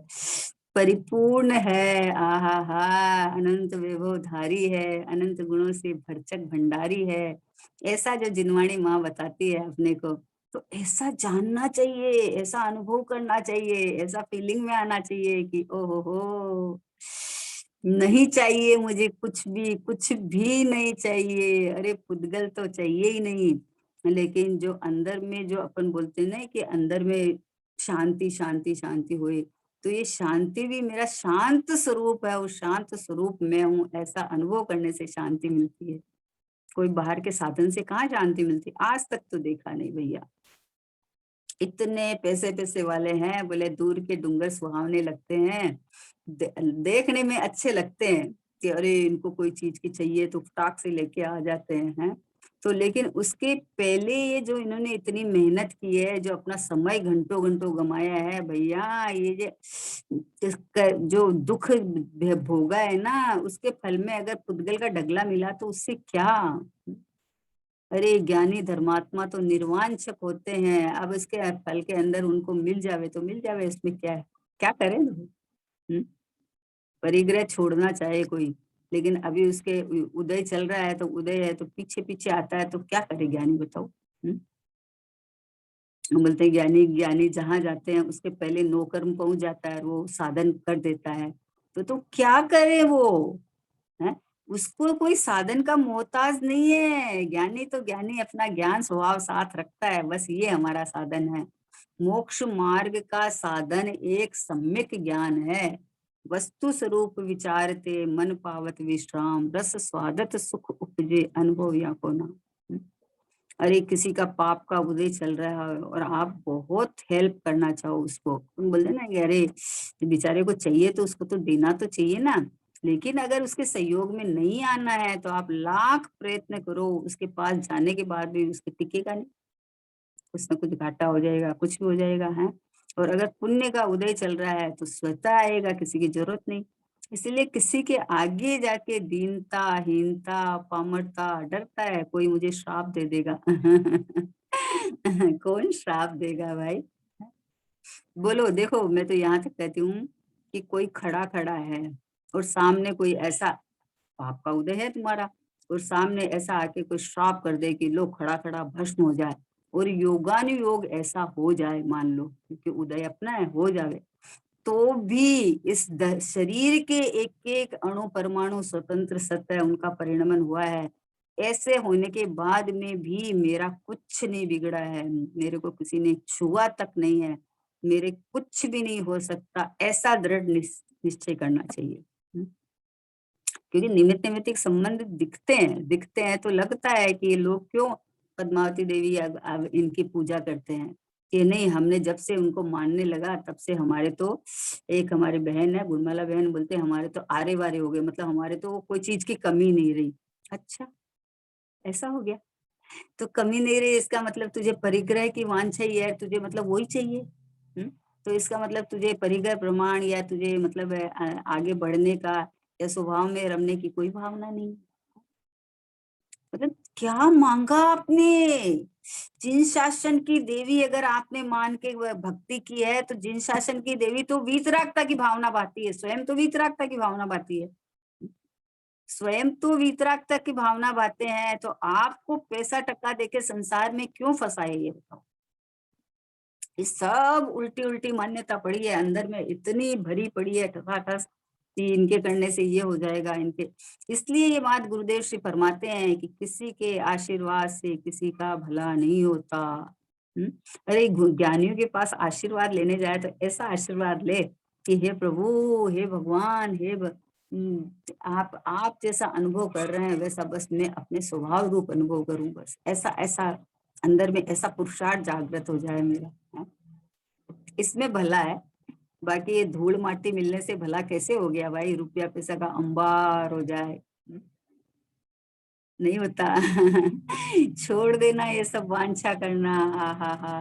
परिपूर्ण है, आहा हा, अनंत वैभवधारी है, अनंत गुणों से भरचक भंडारी है, ऐसा जो जिनवाणी माँ बताती है अपने को, तो ऐसा जानना चाहिए, ऐसा अनुभव करना चाहिए, ऐसा फीलिंग में आना चाहिए कि ओहो हो, नहीं चाहिए मुझे कुछ भी, कुछ भी नहीं चाहिए। अरे पुद्गल तो चाहिए ही नहीं, लेकिन जो अंदर में जो अपन बोलते हैं ना कि अंदर में शांति शांति शांति हुए, तो ये शांति भी मेरा शांत स्वरूप है, उस शांत स्वरूप में हूँ, ऐसा अनुभव करने से शांति मिलती है। कोई बाहर के साधन से कहाँ शांति मिलती? आज तक तो देखा नहीं भैया। इतने पैसे पैसे वाले हैं, बोले दूर के डूंगर सुहावने लगते हैं, देखने में अच्छे लगते हैं कि अरे इनको कोई चीज की चाहिए तो फटाक से लेके आ जाते हैं। तो लेकिन उसके पहले ये जो इन्होंने इतनी मेहनत की है, जो अपना समय घंटों घंटों गमाया है भैया, ये जो दुख भोगा है ना, उसके फल में अगर पुद्गल का ढगला मिला तो उससे क्या? अरे ज्ञानी धर्मात्मा तो निर्वांछक होते हैं, अब इसके फल के अंदर उनको मिल जावे तो मिल जावे, इसमें क्या है? क्या करें? परिग्रह छोड़ना चाहे कोई, लेकिन अभी उसके उदय चल रहा है तो उदय है तो पीछे पीछे आता है, तो क्या करे ज्ञानी बताओ? हम बोलते हैं ज्ञानी, ज्ञानी जहां जाते हैं उसके पहले नौकर पहुंच जाता है, वो साधन कर देता है। तो क्या करे वो? है, उसको कोई साधन का मोहताज नहीं है। ज्ञानी तो ज्ञानी अपना ज्ञान स्वभाव साथ रखता है, बस ये हमारा साधन है। मोक्ष मार्ग का साधन एक सम्यक ज्ञान है। वस्तु स्वरूप विचारते मन पावत विश्राम, रस स्वादत सुख उपजे अनुभव या को नाम। अरे किसी का पाप का उदय चल रहा है और आप बहुत हेल्प करना चाहो उसको, तुम बोलते ना कि अरे बेचारे को चाहिए तो उसको तो देना तो चाहिए ना, लेकिन अगर उसके सहयोग में नहीं आना है तो आप लाख प्रयत्न करो, उसके पास जाने के बाद भी उसके टिकेगा नहीं, कुछ ना कुछ घाटा हो जाएगा, कुछ भी हो जाएगा है। और अगर पुण्य का उदय चल रहा है तो स्वतः आएगा, किसी की जरूरत नहीं। इसलिए किसी के आगे जाके दीनता, हीनता, पामरता डरता है, कोई मुझे श्राप दे देगा। कौन श्राप देगा भाई? बोलो, देखो मैं तो यहाँ तक कहती हूँ कि कोई खड़ा खड़ा है और सामने कोई ऐसा, पाप का उदय है तुम्हारा, और सामने ऐसा आके कोई श्राप कर दे कि लो खड़ा खड़ा भस्म हो जाए, और योगानुयोग ऐसा हो जाए, मान लो क्योंकि उदय अपना है, हो जावे, तो भी इस शरीर के एक एक अणु परमाणु स्वतंत्र सत्य है, उनका परिणमन हुआ है। ऐसे होने के बाद में भी मेरा कुछ नहीं बिगड़ा है, मेरे को किसी ने छुआ तक नहीं है, मेरे कुछ भी नहीं हो सकता, ऐसा दृढ़ निश्चय करना चाहिए। क्योंकि निमित्त निमित्तिक संबंध दिखते हैं तो लगता है कि ये लोग क्यों पद्मावती देवी अब इनकी पूजा करते हैं, कि नहीं, हमने जब से उनको मानने लगा तब से हमारे तो, एक हमारी बहन है गुरमाला बहन, बोलते हमारे तो आरे वारे हो गए, मतलब हमारे तो कोई चीज की कमी नहीं रही। अच्छा, ऐसा हो गया? तो कमी नहीं रही इसका मतलब तुझे परिग्रह की वांछा ही है, तुझे मतलब वही चाहिए। तो इसका मतलब तुझे परिग्रह प्रमाण या तुझे मतलब आगे बढ़ने का या स्वभाव में रमने की कोई भावना नहीं। मतलब क्या मांगा आपने? जिन शासन की देवी अगर आपने मान के भक्ति की है, तो जिन शासन की देवी तो वीतरागता की भावना बाती है, स्वयं तो वीतरागता की भावना बाती है, स्वयं तो वीतरागता की भावना बातें हैं, तो आपको पैसा टक्का देके संसार में क्यों फंसाए, ये बताओ। ये सब उल्टी उल्टी मान्यता पड़ी है अंदर में, इतनी भरी पड़ी है ठसाठस कि इनके करने से ये हो जाएगा, इनके। इसलिए ये बात गुरुदेव श्री फरमाते हैं कि किसी के आशीर्वाद से किसी का भला नहीं होता। अरे ज्ञानियों के पास आशीर्वाद लेने जाए तो ऐसा आशीर्वाद ले कि हे प्रभु, हे भगवान, आप जैसा अनुभव कर रहे हैं वैसा बस मैं अपने स्वभाव रूप अनुभव करूं, बस ऐसा ऐसा अंदर में ऐसा पुरुषार्थ जागृत हो जाए मेरा, इसमें भला है। बाकी ये धूल माटी मिलने से भला कैसे हो गया भाई, रुपया पैसा का अंबार हो जाए, नहीं होता। छोड़ देना ये सब वांछा करना,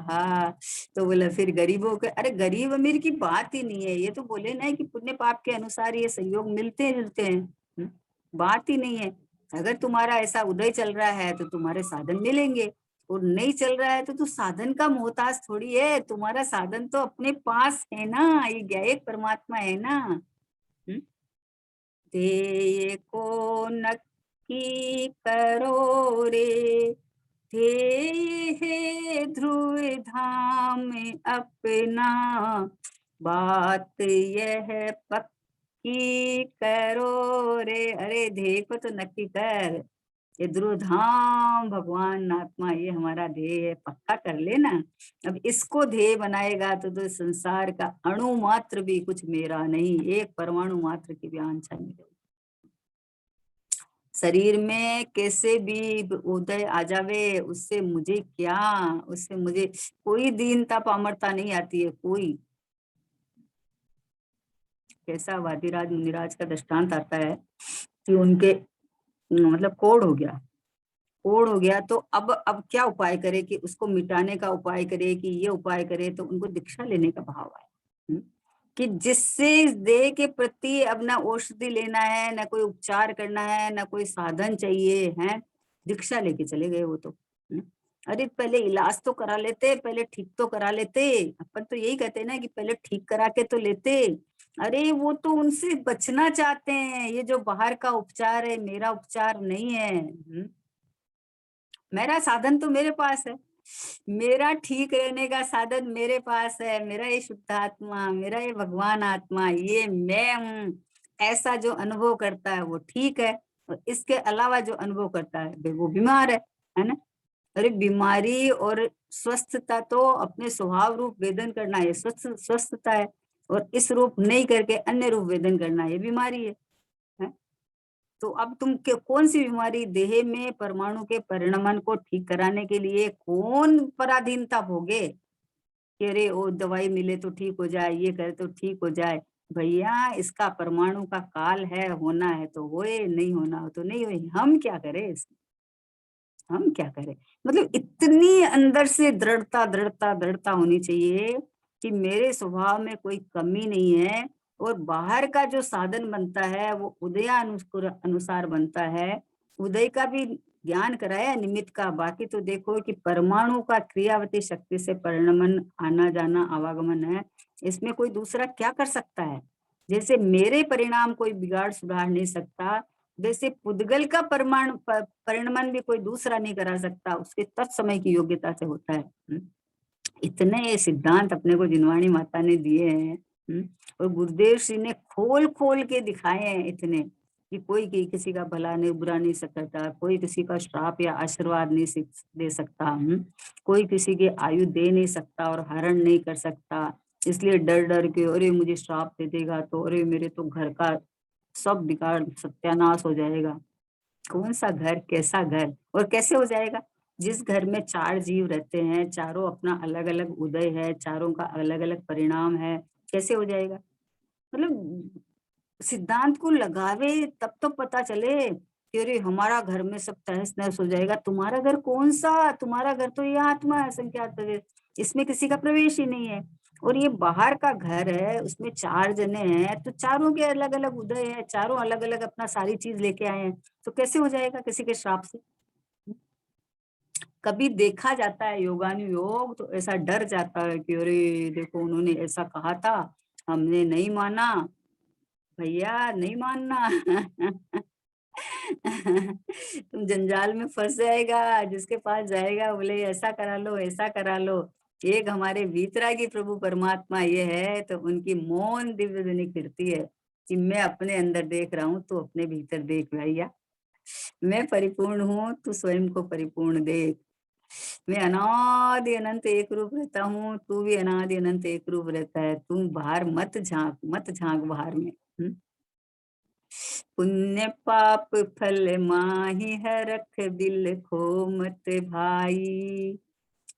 हा। तो बोला फिर गरीबों के, अरे गरीब अमीर की बात ही नहीं है, ये तो बोले ना कि पुण्य पाप के अनुसार ये सहयोग मिलते जुलते हैं। बात ही नहीं है। अगर तुम्हारा ऐसा उदय चल रहा है तो तुम्हारे साधन मिलेंगे, और नहीं चल रहा है तो तू साधन का मोहताज थोड़ी है, तुम्हारा साधन तो अपने पास है ना, ये ज्ञायक परमात्मा है ना। ध्येय को नक्की करो रे, ध्येय है ध्रुव धाम अपना, बात यह पक्की करो रे। अरे ध्येय को तो नक्की कर, ये ध्रुव धाम भगवान आत्मा ये हमारा ध्येय है, पक्का कर लेना। अब इसको ध्येय बनाएगा तो संसार का अणु मात्र भी कुछ मेरा नहीं, एक परमाणु मात्र की भी आंछा नहीं रहेगी। शरीर में कैसे भी उदय आ जावे, उससे मुझे क्या, उससे मुझे कोई दीनता पामरता नहीं आती है, कोई। कैसा वादिराज मुनिराज का दृष्टांत आता है कि उनके मतलब कोढ़ हो गया, तो अब क्या उपाय करे कि उसको मिटाने का उपाय करे, कि ये उपाय करे, तो उनको दीक्षा लेने का भाव आया। कि जिससे देह के प्रति अब ना औषधि लेना है, ना कोई उपचार करना है, ना कोई साधन चाहिए है, दीक्षा लेके चले गए वो तो। अरे पहले इलाज तो करा लेते, पहले ठीक तो करा लेते, अपन तो यही कहते हैं ना कि पहले ठीक करा के तो लेते। अरे वो तो उनसे बचना चाहते हैं, ये जो बाहर का उपचार है मेरा उपचार नहीं है। मेरा साधन तो मेरे पास है, मेरा ठीक रहने का साधन मेरे पास है, मेरा ये शुद्ध आत्मा, मेरा ये भगवान आत्मा, ये मैं हूँ, ऐसा जो अनुभव करता है वो ठीक है। और इसके अलावा जो अनुभव करता है वो बीमार है ना। अरे बीमारी और स्वस्थता तो अपने स्वभाव रूप वेदन करना है, स्वस्थता है, और इस रूप नहीं करके अन्य रूप वेदन करना ये बीमारी है। तो अब तुम कौन सी बीमारी, देह में परमाणु के परिणमन को ठीक कराने के लिए कौन पराधीनता भोगे कि अरे वो दवाई मिले तो ठीक हो जाए, ये करे तो ठीक हो जाए। भैया इसका परमाणु का काल है, होना है तो होए, नहीं होना हो तो नहीं होए, हम क्या करें इसमें, हम क्या करें। मतलब इतनी अंदर से दृढ़ता दृढ़ता दृढ़ता होनी चाहिए कि मेरे स्वभाव में कोई कमी नहीं है और बाहर का जो साधन बनता है वो उदयानुस्कुर अनुसार बनता है। उदय का भी ज्ञान कराया निमित्त का, बाकी तो देखो कि परमाणु का क्रियावती शक्ति से परिणमन, आना जाना, आवागमन है। इसमें कोई दूसरा क्या कर सकता है? जैसे मेरे परिणाम कोई बिगाड़ सुधार नहीं सकता, वैसे पुद्गल का परिणमन भी कोई दूसरा नहीं करा सकता, उसके तत्समय की योग्यता से होता है। इतने सिद्धांत अपने को जिनवाणी माता ने दिए हैं। और गुरुदेव श्री ने खोल खोल के दिखाए हैं इतने, कि कोई किसी का भला नहीं बुरा नहीं सकता, कोई किसी का श्राप या आशीर्वाद नहीं दे सकता, कोई किसी की आयु दे नहीं सकता और हरण नहीं कर सकता। इसलिए डर डर के अरे मुझे श्राप दे देगा तो अरे मेरे तो घर का सब बिगाड़ सत्यानाश हो जाएगा। कौन सा घर, कैसा घर और कैसे हो जाएगा? जिस घर में 4 जीव रहते हैं, चारों अपना अलग अलग उदय है, चारों का अलग अलग परिणाम है, कैसे हो जाएगा? मतलब सिद्धांत को लगावे तब तो पता चले कि अरे हमारा घर में सब तहस नहस हो जाएगा। तुम्हारा घर कौन सा? तुम्हारा घर तो ये आत्मा है, संख्यात प्रवेश, इसमें किसी का प्रवेश ही नहीं है। और ये बाहर का घर है, उसमें 4 जने हैं, तो चारों के अलग अलग उदय है, चारों अलग अलग अपना सारी चीज लेके आए हैं, तो कैसे हो जाएगा किसी के श्राप से? कभी देखा जाता है योगानुयोग तो ऐसा डर जाता है कि अरे देखो उन्होंने ऐसा कहा था, हमने नहीं माना। भैया नहीं मानना। तुम जंजाल में फंस जाएगा, जिसके पास जाएगा बोले ऐसा करा लो, ऐसा करा लो। एक हमारे वीतरागी प्रभु परमात्मा ये है तो उनकी मौन दिव्य ध्वनि फिरती है कि मैं अपने अंदर देख रहा हूँ, तो अपने भीतर देख भैया। मैं परिपूर्ण हूँ, तू स्वयं को परिपूर्ण देख। मैं अनादि अनंत एक रूप रहता हूँ, तू भी अनादि अनंत एक रूप रहता है। तू बाहर मत झांक, मत झांक बाहर में। पुण्य पाप फल माही हरख बिल खो मत भाई,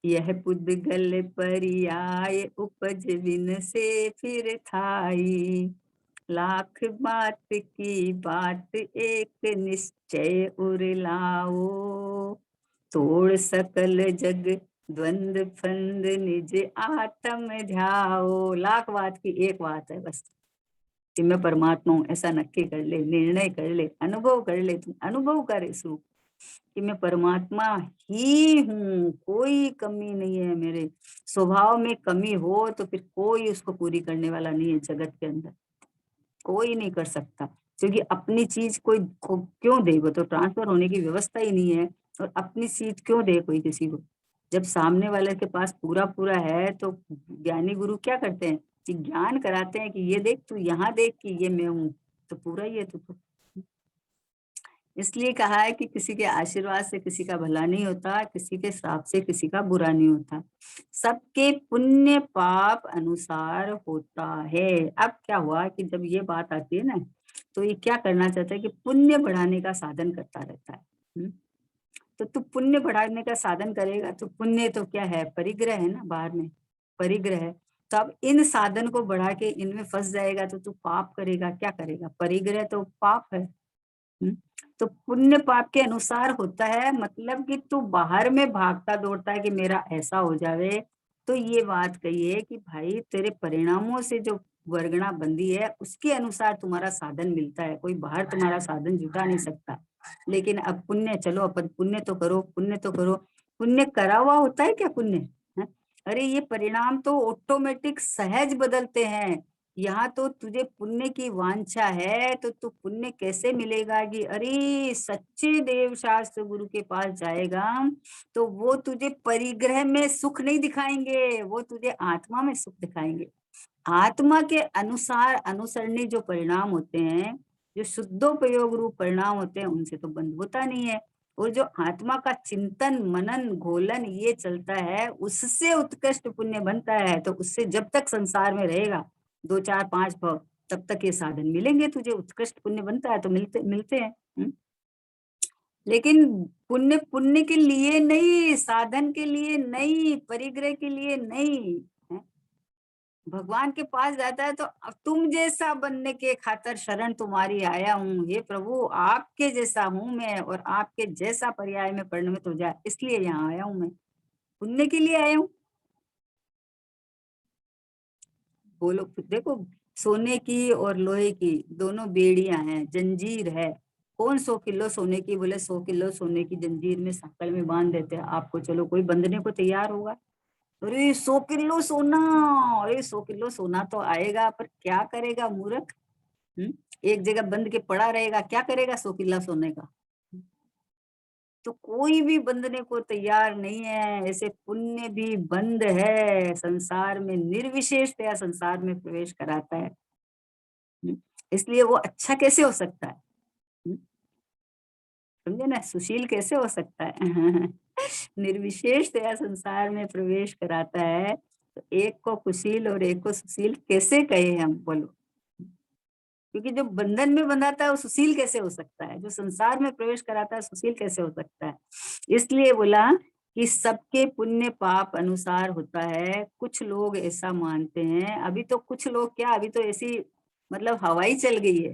यह पुद्गल परियाय उपज बिन से फिर थाई। लाख बात की बात एक निश्चय उर लाओ, तोड़ सकल जग द्वंद फंद निज आत्म ध्याओ। लाख बात की एक बात है बस, कि मैं परमात्मा हूँ, ऐसा नक्की कर ले, निर्णय कर ले, अनुभव कर ले। तुम अनुभव कर इस रूप कि मैं परमात्मा ही हूँ, कोई कमी नहीं है मेरे स्वभाव में। कमी हो तो फिर कोई उसको पूरी करने वाला नहीं है जगत के अंदर, कोई नहीं कर सकता। क्योंकि अपनी चीज कोई क्यों दे? वो तो ट्रांसफर होने की व्यवस्था ही नहीं है, और अपनी चीज क्यों दे कोई किसी को? जब सामने वाले के पास पूरा पूरा है तो ज्ञानी गुरु क्या करते हैं कि ज्ञान कराते हैं कि ये देख, तू यहाँ देख कि ये मैं हूँ, तो पूरा ही है तू तो। इसलिए कहा है कि किसी के आशीर्वाद से किसी का भला नहीं होता, किसी के श्राप से किसी का बुरा नहीं होता, सबके पुण्य पाप अनुसार होता है। अब क्या हुआ कि जब ये बात आती है ना, तो ये क्या करना चाहता है कि पुण्य बढ़ाने का साधन करता रहता है। तो तू पुण्य बढ़ाने का साधन करेगा, तो पुण्य तो क्या है? परिग्रह है ना, बाहर में परिग्रह है। तो अब इन साधन को बढ़ा के इनमें फंस जाएगा तो तू पाप करेगा, क्या करेगा? परिग्रह तो पाप है। तो पुण्य पाप के अनुसार होता है, मतलब कि तू बाहर में भागता दौड़ता है कि मेरा ऐसा हो जावे, तो ये बात कही है कि भाई तेरे परिणामों से जो वर्गणा बंदी है उसके अनुसार तुम्हारा साधन मिलता है, कोई बाहर तुम्हारा साधन जुटा नहीं सकता। लेकिन अब पुण्य, चलो अपन पुण्य तो करो, पुण्य तो करो। पुण्य करा हुआ होता है क्या पुण्य? है? अरे ये परिणाम तो ऑटोमेटिक सहज बदलते हैं। यहाँ तो तुझे पुण्य की वांछा है तो तू पुण्य कैसे मिलेगा? कि अरे सच्चे देव शास्त्र गुरु के पास जाएगा तो वो तुझे परिग्रह में सुख नहीं दिखाएंगे, वो तुझे आत्मा में सुख दिखाएंगे। आत्मा के अनुसार अनुसरणी जो परिणाम होते हैं, जो शुद्धोपयोग रूप परिणाम होते हैं, उनसे तो बंध होता नहीं है। और जो आत्मा का चिंतन मनन घोलन ये चलता है, उससे उत्कृष्ट पुण्य बनता है। तो उससे जब तक संसार में रहेगा 2 4 5 भव, तब तक ये साधन मिलेंगे तुझे। उत्कृष्ट पुण्य बनता है तो मिलते मिलते हैं। लेकिन पुण्य पुण्य के लिए नहीं, साधन के लिए नहीं, परिग्रह के लिए नहीं। भगवान के पास जाता है तो अब तुम जैसा बनने के खातिर शरण तुम्हारी आया हूँ, हे प्रभु आपके जैसा हूं मैं, और आपके जैसा पर्याय में परिणमित हो जाए, इसलिए यहाँ आया हूँ मैं, पुण्य के लिए आया हूँ। बोलो, देखो सोने की और लोहे की दोनों बेड़ियां हैं, जंजीर है। कौन 100 किलो सोने की, बोले 100 किलो सोने की जंजीर में सांकल में बांध देते हैं आपको, चलो कोई बंधने को तैयार होगा? अरे 100 किलो सोना, अरे 100 किलो सोना तो आएगा, पर क्या करेगा मूर्ख? एक जगह बंध के पड़ा रहेगा, क्या करेगा 100 किलो सोने का? तो कोई भी बंधने को तैयार नहीं है। ऐसे पुण्य भी बंद है, संसार में निर्विशेषतया संसार में प्रवेश कराता है। इसलिए वो अच्छा कैसे हो सकता है? समझे ना, सुशील कैसे हो सकता है? निर्विशेषतया संसार में प्रवेश कराता है, तो एक को कुशील और एक को सुशील कैसे कहे हम, बोलो? क्योंकि जो बंधन में बंधाता है वो सुशील कैसे हो सकता है, जो संसार में प्रवेश कराता है सुशील कैसे हो सकता है? इसलिए बोला कि सबके पुण्य पाप अनुसार होता है। कुछ लोग ऐसा मानते हैं, अभी तो कुछ लोग क्या, अभी तो ऐसी मतलब हवाई चल गई है।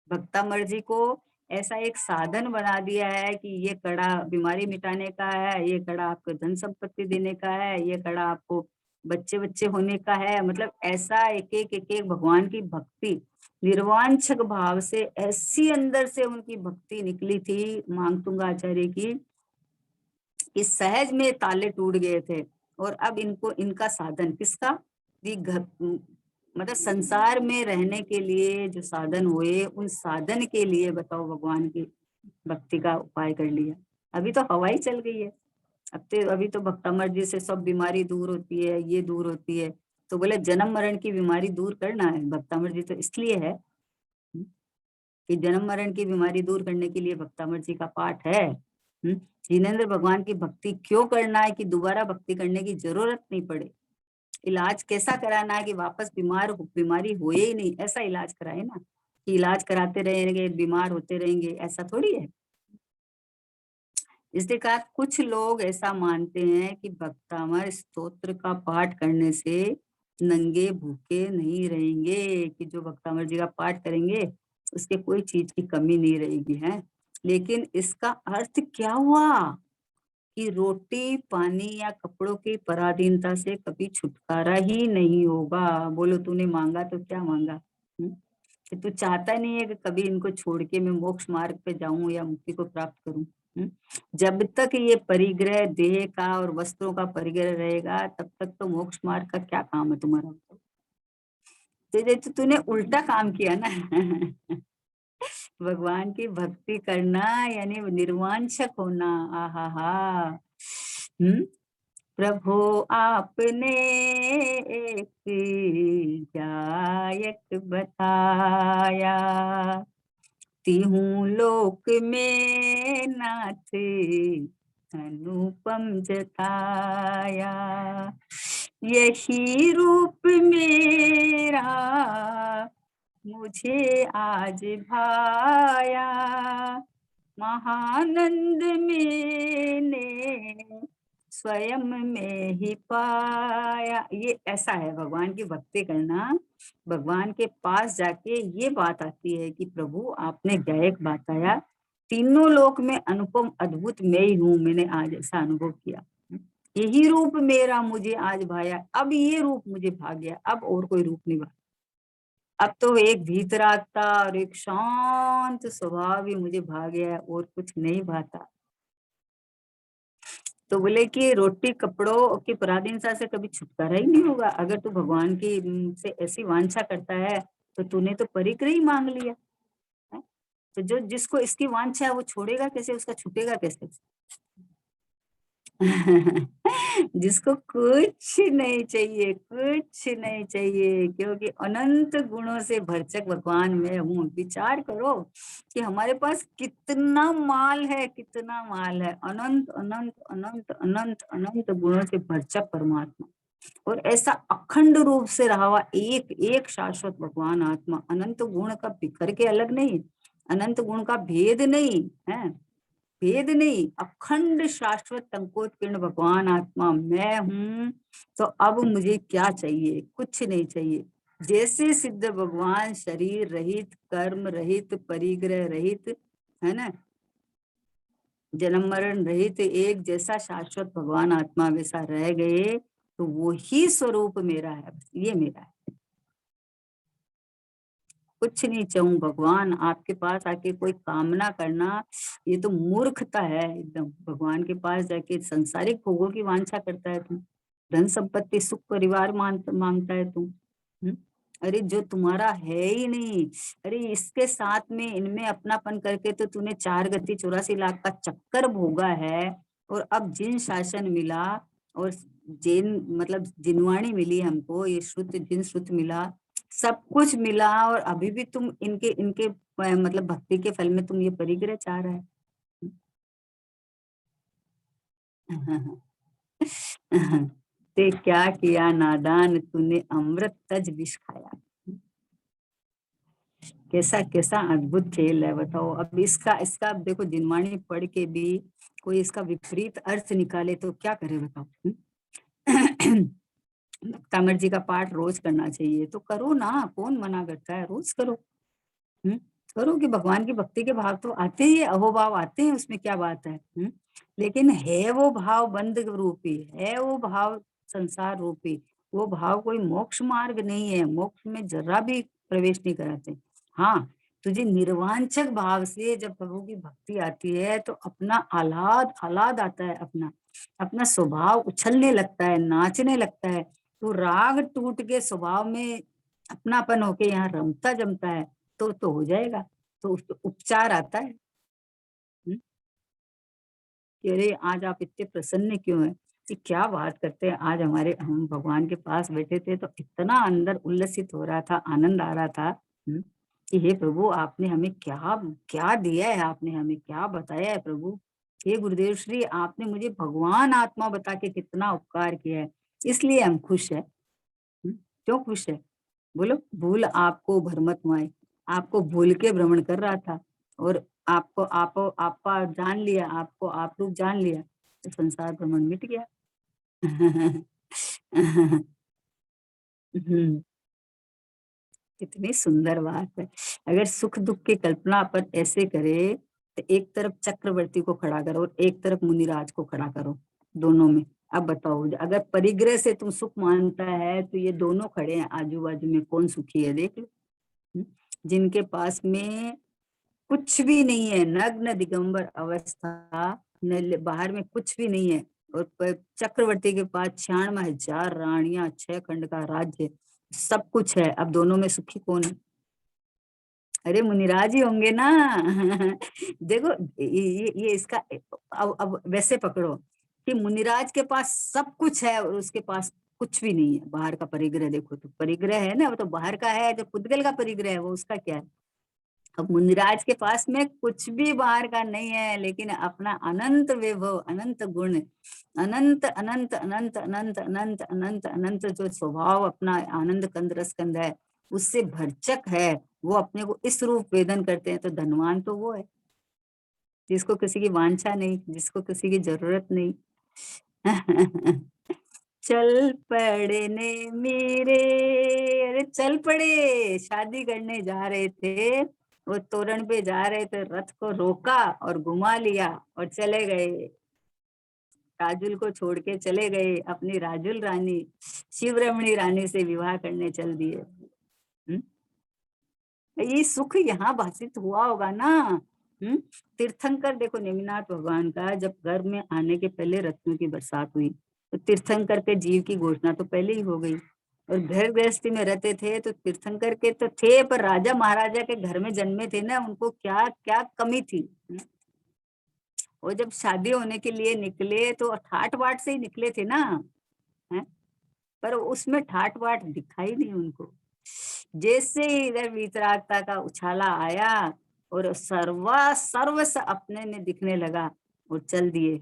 भक्तामर जी को ऐसा एक साधन बना दिया है कि ये कड़ा बीमारी मिटाने का है, ये कड़ा आपको धन संपत्ति देने का है, ये कड़ा आपको बच्चे बच्चे होने का है। मतलब ऐसा एक एक भगवान की भक्ति निर्वांछक भाव से ऐसी अंदर से उनकी भक्ति निकली थी मांगतुंगा आचार्य की, कि सहज में ताले टूट गए थे। और अब इनको इनका साधन किसका, मतलब संसार में रहने के लिए जो साधन हुए, उन साधन के लिए बताओ भगवान की भक्ति का उपाय कर लिया। अभी तो हवाई चल गई है। अभी तो भक्तामर जी से सब बीमारी दूर होती है, ये दूर होती है। तो बोले जन्म मरण की बीमारी दूर करना है भक्तामर जी, तो इसलिए है कि जन्म मरण की बीमारी दूर करने के लिए भक्तामर जी का पाठ है। जिनेंद्र भगवान की भक्ति क्यों करना है, कि दोबारा भक्ति करने की जरूरत नहीं पड़े। इलाज कैसा कराना है कि वापस बीमारी होए ही नहीं, ऐसा इलाज कराए ना, कि इलाज कराते रहेंगे बीमार होते रहेंगे, ऐसा थोड़ी है। इसके कारण कुछ लोग ऐसा मानते हैं कि भक्तामर स्तोत्र का पाठ करने से नंगे भूखे नहीं रहेंगे, कि जो भक्तामर जी का पाठ करेंगे उसके कोई चीज की कमी नहीं रहेगी है। लेकिन इसका अर्थ क्या हुआ कि रोटी पानी या कपड़ों की पराधीनता से कभी छुटकारा ही नहीं होगा। बोलो तूने मांगा तो क्या मांगा? कि तू चाहता नहीं है कि कभी इनको छोड़ के मैं मोक्ष मार्ग पे जाऊं या मुक्ति को प्राप्त करूं। जब तक ये परिग्रह देह का और वस्त्रों का परिग्रह रहेगा, तब तक तो मोक्ष मार्ग का क्या काम है तुम्हारा? तो तूने उल्टा काम किया ना। भगवान की भक्ति करना यानी निर्वांछक होना। आहा हा। प्रभु आपने एक गायक बताया, तीहूं लोक में नाथ अनुपम जताया। यही रूप मेरा मुझे आज भाया, महानंद मैंने स्वयं में ही पाया। ये ऐसा है भगवान की भक्ति करना। भगवान के पास जाके ये बात आती है कि प्रभु आपने गायक बताया, तीनों लोक में अनुपम अद्भुत मैं ही हूँ, मैंने आज ऐसा अनुभव किया। यही रूप मेरा मुझे आज भाया, अब ये रूप मुझे भाग गया, अब और कोई रूप नहीं भाग। अब तो एक भीतरात्मा और एक शांत स्वभाव ही मुझे भाग गया है, और कुछ नहीं भाता। तो बोले कि रोटी कपड़ों की पराधीनता से कभी छुटकारा ही नहीं होगा। अगर तू भगवान की से ऐसी वांछा करता है, तो तूने तो परिग्रह ही मांग लिया है। तो जो जिसको इसकी वांछा है वो छोड़ेगा कैसे, उसका छूटेगा कैसे? जिसको कुछ नहीं चाहिए, कुछ नहीं चाहिए, क्योंकि अनंत गुणों से भरचक भगवान में हूँ। विचार करो कि हमारे पास कितना माल है, कितना माल है, अनंत अनंत अनंत अनंत अनंत गुणों से भरचक परमात्मा, और ऐसा अखंड रूप से रहा हुआ एक एक शाश्वत भगवान आत्मा। अनंत गुण का बिखर के अलग नहीं, अनंत गुण का भेद नहीं है, भेद नहीं, अखंड शाश्वत टंकोत्कीर्ण भगवान आत्मा मैं हूँ। तो अब मुझे क्या चाहिए? कुछ नहीं चाहिए। जैसे सिद्ध भगवान शरीर रहित, कर्म रहित, परिग्रह रहित, है ना, जन्म मरण रहित, एक जैसा शाश्वत भगवान आत्मा वैसा रह गए, तो वो ही स्वरूप मेरा है, ये मेरा है। कुछ नहीं चाहूं भगवान, आपके पास आके कोई कामना करना ये तो मूर्खता है एकदम। भगवान के पास जाके संसारिक भोगों की वांछा करता है तुम, धन संपत्ति सुख परिवार मांगता है तुम। हम्म? अरे जो तुम्हारा है ही नहीं, अरे इसके साथ में इनमें अपनापन करके तो तूने 4 गति 84 लाख का चक्कर भोगा है। और अब जिन शासन मिला और जिन मतलब जिनवाणी मिली हमको, ये श्रुत जिन श्रुत मिला, सब कुछ मिला, और अभी भी तुम इनके इनके मतलब भक्ति के फल में तुम ये परिग्रह चाह रहा है। ते क्या किया नादान, तूने अमृत तज विष खाया। कैसा कैसा अद्भुत खेल है बताओ। अब इसका इसका अब देखो, जिनवाणी पढ़ के भी कोई इसका विपरीत अर्थ निकाले तो क्या करे बताओ। तामर जी का पाठ रोज करना चाहिए तो करो ना, कौन मना करता है, रोज करो। हम्म? करो कि भगवान की भक्ति के भाव तो आते ही है, अहोभाव आते हैं, उसमें क्या बात है। लेकिन है वो भाव बंध रूपी, है वो भाव संसार रूपी, वो भाव कोई मोक्ष मार्ग नहीं है, मोक्ष में जरा भी प्रवेश नहीं कराते। हाँ, तुझे निर्वांछक भाव से जब प्रभु की भक्ति आती है तो अपना आह्लाद आह्लाद आता है, अपना अपना स्वभाव उछलने लगता है, नाचने लगता है। तो राग टूट के स्वभाव में अपनापन होके यहाँ रमता जमता है, तो हो जाएगा। तो उस पे उपचार आता है। हम्म? कि अरे आज आप इतने प्रसन्न क्यों हैं, कि क्या बात करते हैं, आज हमारे हम भगवान के पास बैठे थे तो इतना अंदर उल्लसित हो रहा था, आनंद आ रहा था। कि हे प्रभु आपने हमें क्या क्या दिया है, आपने हमें क्या बताया है प्रभु। हे गुरुदेव श्री, आपने मुझे भगवान आत्मा बता के कितना उपकार किया है, इसलिए हम खुश है। क्यों खुश है बोलो। भूल आपको भ्रमत माए, आपको भूल के भ्रमण कर रहा था, और आपको आपा जान लिया, आपको आप लोग जान लिया, तो संसार भ्रमण मिट गया। हम्म, कितनी सुंदर बात है। अगर सुख दुख की कल्पना अपन ऐसे करे तो एक तरफ चक्रवर्ती को खड़ा करो और एक तरफ मुनिराज को खड़ा करो, दोनों में। अब बताओ, अगर परिग्रह से तुम सुख मानता है तो ये दोनों खड़े हैं आजू बाजू में, कौन सुखी है देख लो। हम्म? जिनके पास में कुछ भी नहीं है, नग्न दिगंबर अवस्था, बाहर में कुछ भी नहीं है, और चक्रवर्ती के पास 96,000 रानियां, 6 खंड का राज्य, सब कुछ है। अब दोनों में सुखी कौन है? अरे मुनिराज ही होंगे ना। देखो ये इसका, अब वैसे पकड़ो कि मुनिराज के पास सब कुछ है और उसके पास कुछ भी नहीं है। बाहर का परिग्रह देखो तो परिग्रह है ना, वो तो बाहर का है, जो पुद्गल का परिग्रह है वो उसका क्या है। अब मुनिराज के पास में कुछ भी बाहर का नहीं है, लेकिन अपना अनंत वैभव, अनंत गुण, अनंत अनंत अनंत अनंत अनंत अनंत अनंत जो स्वभाव अपना आनंद कंद रस कंद है, उससे भरचक है। वो अपने को इस रूप वेदन करते हैं, तो धनवान तो वो है जिसको किसी की वांछा नहीं, जिसको किसी की जरूरत नहीं। चल पड़ने मेरे, अरे चल पड़े, शादी करने जा रहे थे, वो तोरण पे जा रहे थे, रथ को रोका और घुमा लिया और चले गए। राजुल को छोड़ के चले गए, अपनी राजुल रानी शिवरमणी रानी से विवाह करने चल दिए। ये सुख यहाँ भाषित हुआ होगा ना। तीर्थंकर देखो, नेमिनाथ भगवान का जब घर में आने के पहले रत्नों की बरसात हुई, तो तीर्थंकर के जीव की घोषणा तो पहले ही हो गई। और घर गृहस्थी में रहते थे तो तीर्थंकर के तो थे, पर राजा महाराजा के घर में जन्मे थे ना, उनको क्या क्या कमी थी। और जब शादी होने के लिए निकले तो ठाट बाट से ही निकले थे ना। है? पर उसमें ठाट बाट दिखाई नहीं उनको। जैसे ही इधर वितरागता का उछाला आया और सर्वस अपने में दिखने लगा और चल दिए।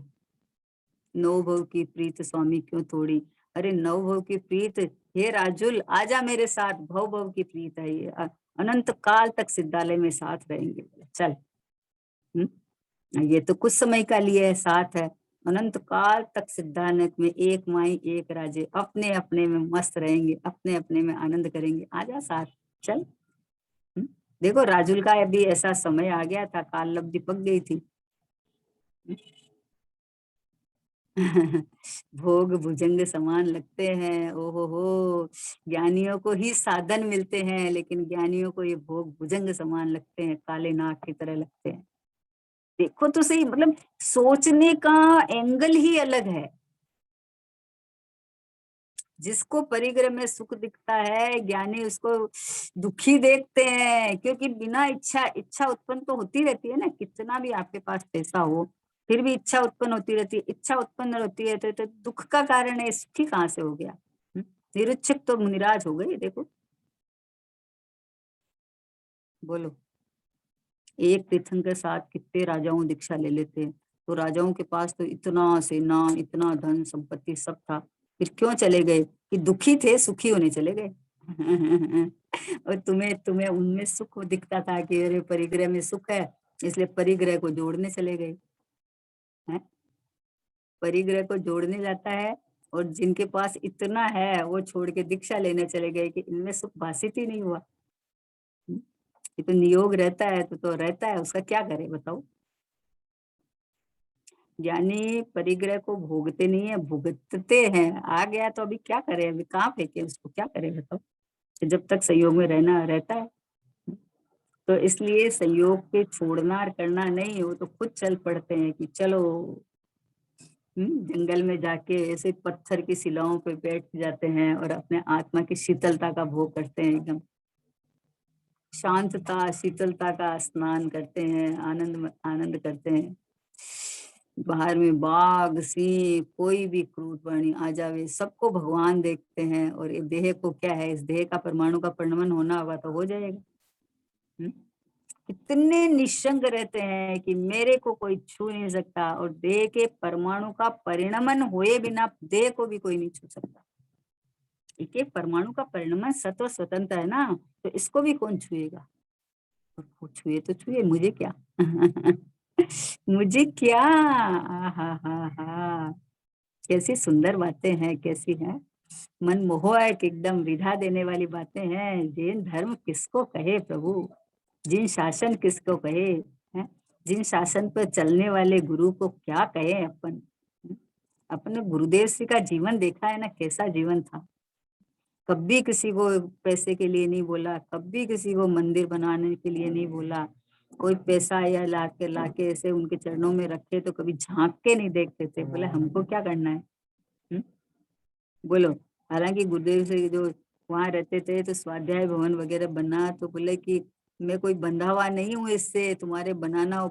नौ भव की प्रीत स्वामी क्यों तोड़ी। अरे नौ भव की प्रीत, हे राजुल आजा मेरे साथ, भव भव की प्रीत है ये, अनंत काल तक सिद्धालय में साथ रहेंगे। चल। ये तो कुछ समय का लिए है, साथ है, अनंत काल तक सिद्धानक में एक माई एक राजे अपने अपने में मस्त रहेंगे, अपने अपने में आनंद करेंगे, आजा साथ चल। देखो राजुल का अभी ऐसा समय आ गया था, काल लब्धि पक गई थी। भोग भुजंग समान लगते हैं, ओहो हो। ज्ञानियों को ही साधन मिलते हैं, लेकिन ज्ञानियों को ये भोग भुजंग समान लगते हैं, काले नाग की तरह लगते हैं। देखो तो सही, मतलब सोचने का एंगल ही अलग है। जिसको परिग्रह में सुख दिखता है, ज्ञानी उसको दुखी देखते हैं, क्योंकि बिना इच्छा, इच्छा उत्पन्न तो होती रहती है ना, कितना भी आपके पास पैसा हो फिर भी इच्छा उत्पन्न होती रहती है। इच्छा उत्पन्न होती है तो दुख का कारण है, सुखी कहाँ से हो गया? निरुच्छक तो निराज हो गई। देखो, बोलो, एक तीर्थंकर के साथ कितने राजाओं दीक्षा ले लेते हैं, तो राजाओं के पास तो इतना सेना, इतना धन संपत्ति सब था, फिर क्यों चले गए? कि दुखी थे, सुखी होने चले गए। और तुम्हें तुम्हें उनमें सुख दिखता था कि अरे परिग्रह में सुख है, इसलिए परिग्रह को जोड़ने चले गए हैं। परिग्रह को जोड़ने जाता है, और जिनके पास इतना है वो छोड़ के दीक्षा लेने चले गए कि इनमें सुख भाषित ही नहीं हुआ। ये तो नियोग रहता है तो रहता है, उसका क्या करे बताओ? ज्ञानी परिग्रह को भोगते नहीं है, भुगतते हैं। आ गया तो अभी क्या करे, अभी कहाँ फेंके उसको, क्या करे बताओ? जब तक संयोग में रहना रहता है। तो इसलिए संयोग के छोड़ना और करना नहीं, वो तो खुद चल पड़ते हैं कि चलो। जंगल में जाके ऐसे पत्थर की शिलाओं पे बैठ जाते हैं और अपने आत्मा की शीतलता का भोग करते हैं, एकदम शांतता शीतलता का स्नान करते हैं, आनंद आनंद करते हैं। बाहर में बाघ सिंह कोई भी क्रूर प्राणी आ जावे, सबको भगवान देखते हैं, और ये देह को क्या है, इस देह का परमाणु का परिणमन होना होगा तो हो जाएगा। इतने निशंक रहते हैं कि मेरे को कोई छू नहीं सकता, और देह के परमाणु का परिणमन हुए बिना देह को भी कोई नहीं छू सकता। एक एक परमाणु का परिणमन सत्व स्वतंत्र है ना, तो इसको भी कौन छुएगा? वो छुए तो छुए, मुझे क्या? मुझे क्या? हा हा हा। कैसी सुंदर बातें हैं, कैसी हैं, मनमोहक, एकदम रिझा देने वाली बातें हैं। जैन धर्म किसको कहे प्रभु? जिन शासन किसको कहे? हैं? जिन शासन पर चलने वाले गुरु को क्या कहे अपन? अपने गुरुदेव जी का जीवन देखा है ना, कैसा जीवन था। कभी किसी को पैसे के लिए नहीं बोला, कभी किसी को मंदिर बनाने के लिए नहीं बोला। कोई पैसा या लाके ऐसे उनके चरणों में रखे तो कभी झांक के नहीं देखते थे, बोले हमको क्या करना है। हुँ? बोलो। हालांकि गुरुदेव से जो वहां रहते थे तो स्वाध्याय भवन वगैरह बना, तो बोले कि मैं कोई बंधा हुआ नहीं हूँ इससे, तुम्हारे बनाना हो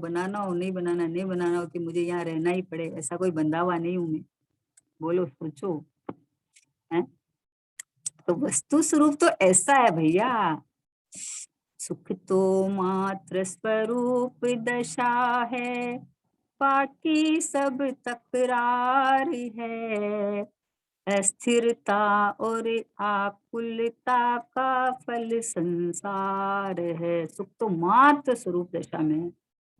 नहीं बनाना नहीं बनाना हो, कि मुझे यहाँ रहना ही पड़े, ऐसा कोई बंधा हुआ नहीं हूँ मैं। बोलो, सोचो। है? तो वस्तु स्वरूप तो ऐसा है भैया। सुख तो मात्र स्वरूप दशा है, बाकी सब तकरार है। अस्थिरता और आकुलता का फल संसार है। सुख तो मात्र स्वरूप दशा में है,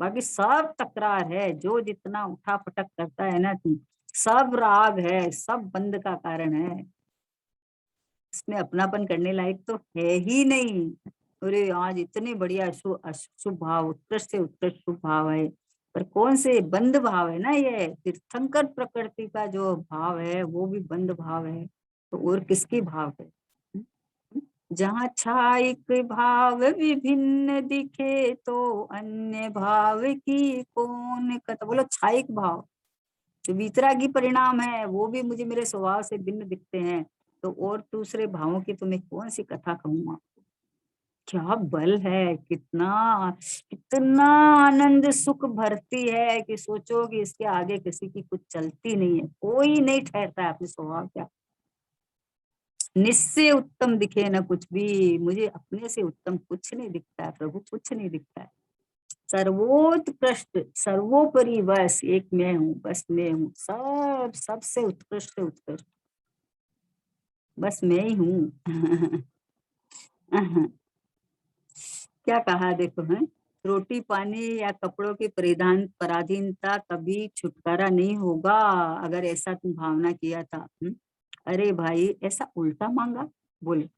बाकी सब तकरार है। जो जितना उठा पटक करता है ना तुम, सब राग है, सब बंद का कारण है। इसमें अपनापन करने लायक तो है ही नहीं। अरे आज इतने बढ़िया शुभ भाव, उत्कृष्ट से उत्कृष्ट शुभ भाव है, पर कौन से बंद भाव है ना, ये तीर्थंकर प्रकृति का जो भाव है वो भी बंद भाव है, तो और किसकी भाव है? जहाँ छायिक भाव विभिन्न दिखे, तो अन्य भाव की कौन कथा। बोलो, छायिक भाव जो वीतरागी परिणाम है वो भी मुझे मेरे स्वभाव से भिन्न दिखते हैं, तो और दूसरे भावों की तो मैं कौन सी कथा कहूँगा? क्या बल है, कितना कितना आनंद सुख भरती है, कि सोचो कि इसके आगे किसी की कुछ चलती नहीं है, कोई नहीं ठहरता है अपने स्वभाव क्या। निस्से उत्तम दिखे ना कुछ भी, मुझे अपने से उत्तम कुछ नहीं दिखता है प्रभु, कुछ नहीं दिखता है। सर्वोत्कृष्ट सर्वोपरि बस एक मैं हूँ, बस मैं हूँ, सब सबसे उत्कृष्ट उत्कृष्ट बस मैं ही हूँ। क्या कहा देखो है, रोटी पानी या कपड़ों की परिधान पराधीनता कभी छुटकारा नहीं होगा, अगर ऐसा तुम भावना किया था। अरे भाई, ऐसा उल्टा मांगा। बोले,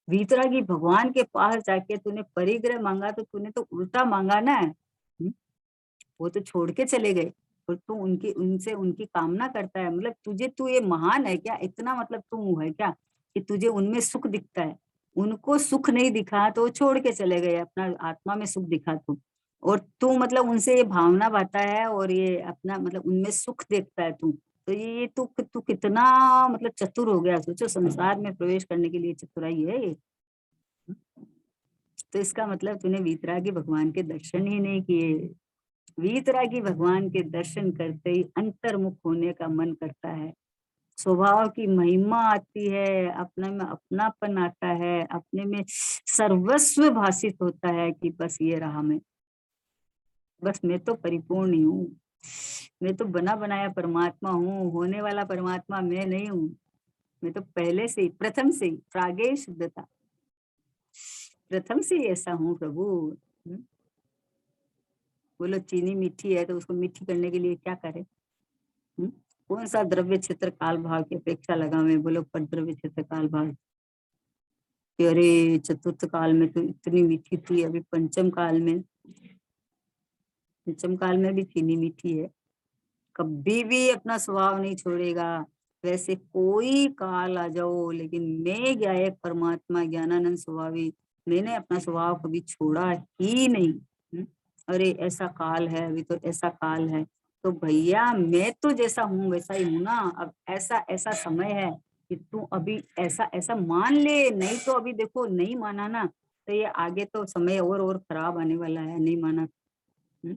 वीतरागी भगवान के पास जाके तूने परिग्रह मांगा, तो तूने तो उल्टा मांगा ना। वो तो छोड़ के चले गए, और तू उनकी उनसे उनकी कामना करता है। मतलब तुझे तू ये महान है क्या? इतना मतलब तू है क्या कि तुझे उनमें सुख दिखता है? उनको सुख नहीं दिखा तो वो छोड़ के चले गए, अपना आत्मा में सुख दिखा तू। और तू मतलब उनसे ये भावना बांटा है और ये अपना मतलब उनमें सुख देखता है तू। तो ये तू तू कितना मतलब चतुर हो गया। सोचो, संसार में प्रवेश करने के लिए चतुराई है ये। तो इसका मतलब तूने वीतरागी भगवान के दर्शन ही नहीं किए। वीतरागी भगवान के दर्शन करते ही अंतर्मुख होने का मन करता है, स्वभाव की महिमा आती है, अपने में अपनापन आता है, अपने में सर्वस्व भाषित होता है कि बस ये रहा मैं, बस मैं तो परिपूर्ण ही हूँ, मैं तो बना बनाया परमात्मा हूँ, होने वाला परमात्मा मैं नहीं हूँ। मैं तो पहले से ही, प्रथम से ही, प्रागेय शुद्धता, प्रथम से ही ऐसा हूँ प्रभु। हम्म? बोलो चीनी मीठी है तो उसको मीठी करने के लिए क्या करे? कौन सा द्रव्य क्षेत्र काल भाव की अपेक्षा लगा में? बोलो पर द्रव्य क्षेत्र काल भाव। अरे चतुर्थ काल में तो इतनी मीठी थी, अभी पंचम काल में, पंचम काल में भी चीनी मीठी है। कभी भी अपना स्वभाव नहीं छोड़ेगा। वैसे कोई काल आ जाओ, लेकिन मैं ज्ञायक परमात्मा ज्ञानानंद स्वभावी, मैंने अपना स्वभाव कभी छोड़ा ही नहीं। अरे ऐसा काल है, अभी तो ऐसा काल है, तो भैया मैं तो जैसा हूँ वैसा ही हूँ ना। अब ऐसा ऐसा समय है कि तू अभी ऐसा ऐसा मान ले, नहीं तो अभी देखो नहीं माना ना तो ये आगे तो समय और खराब आने वाला है, नहीं माना। हम्म?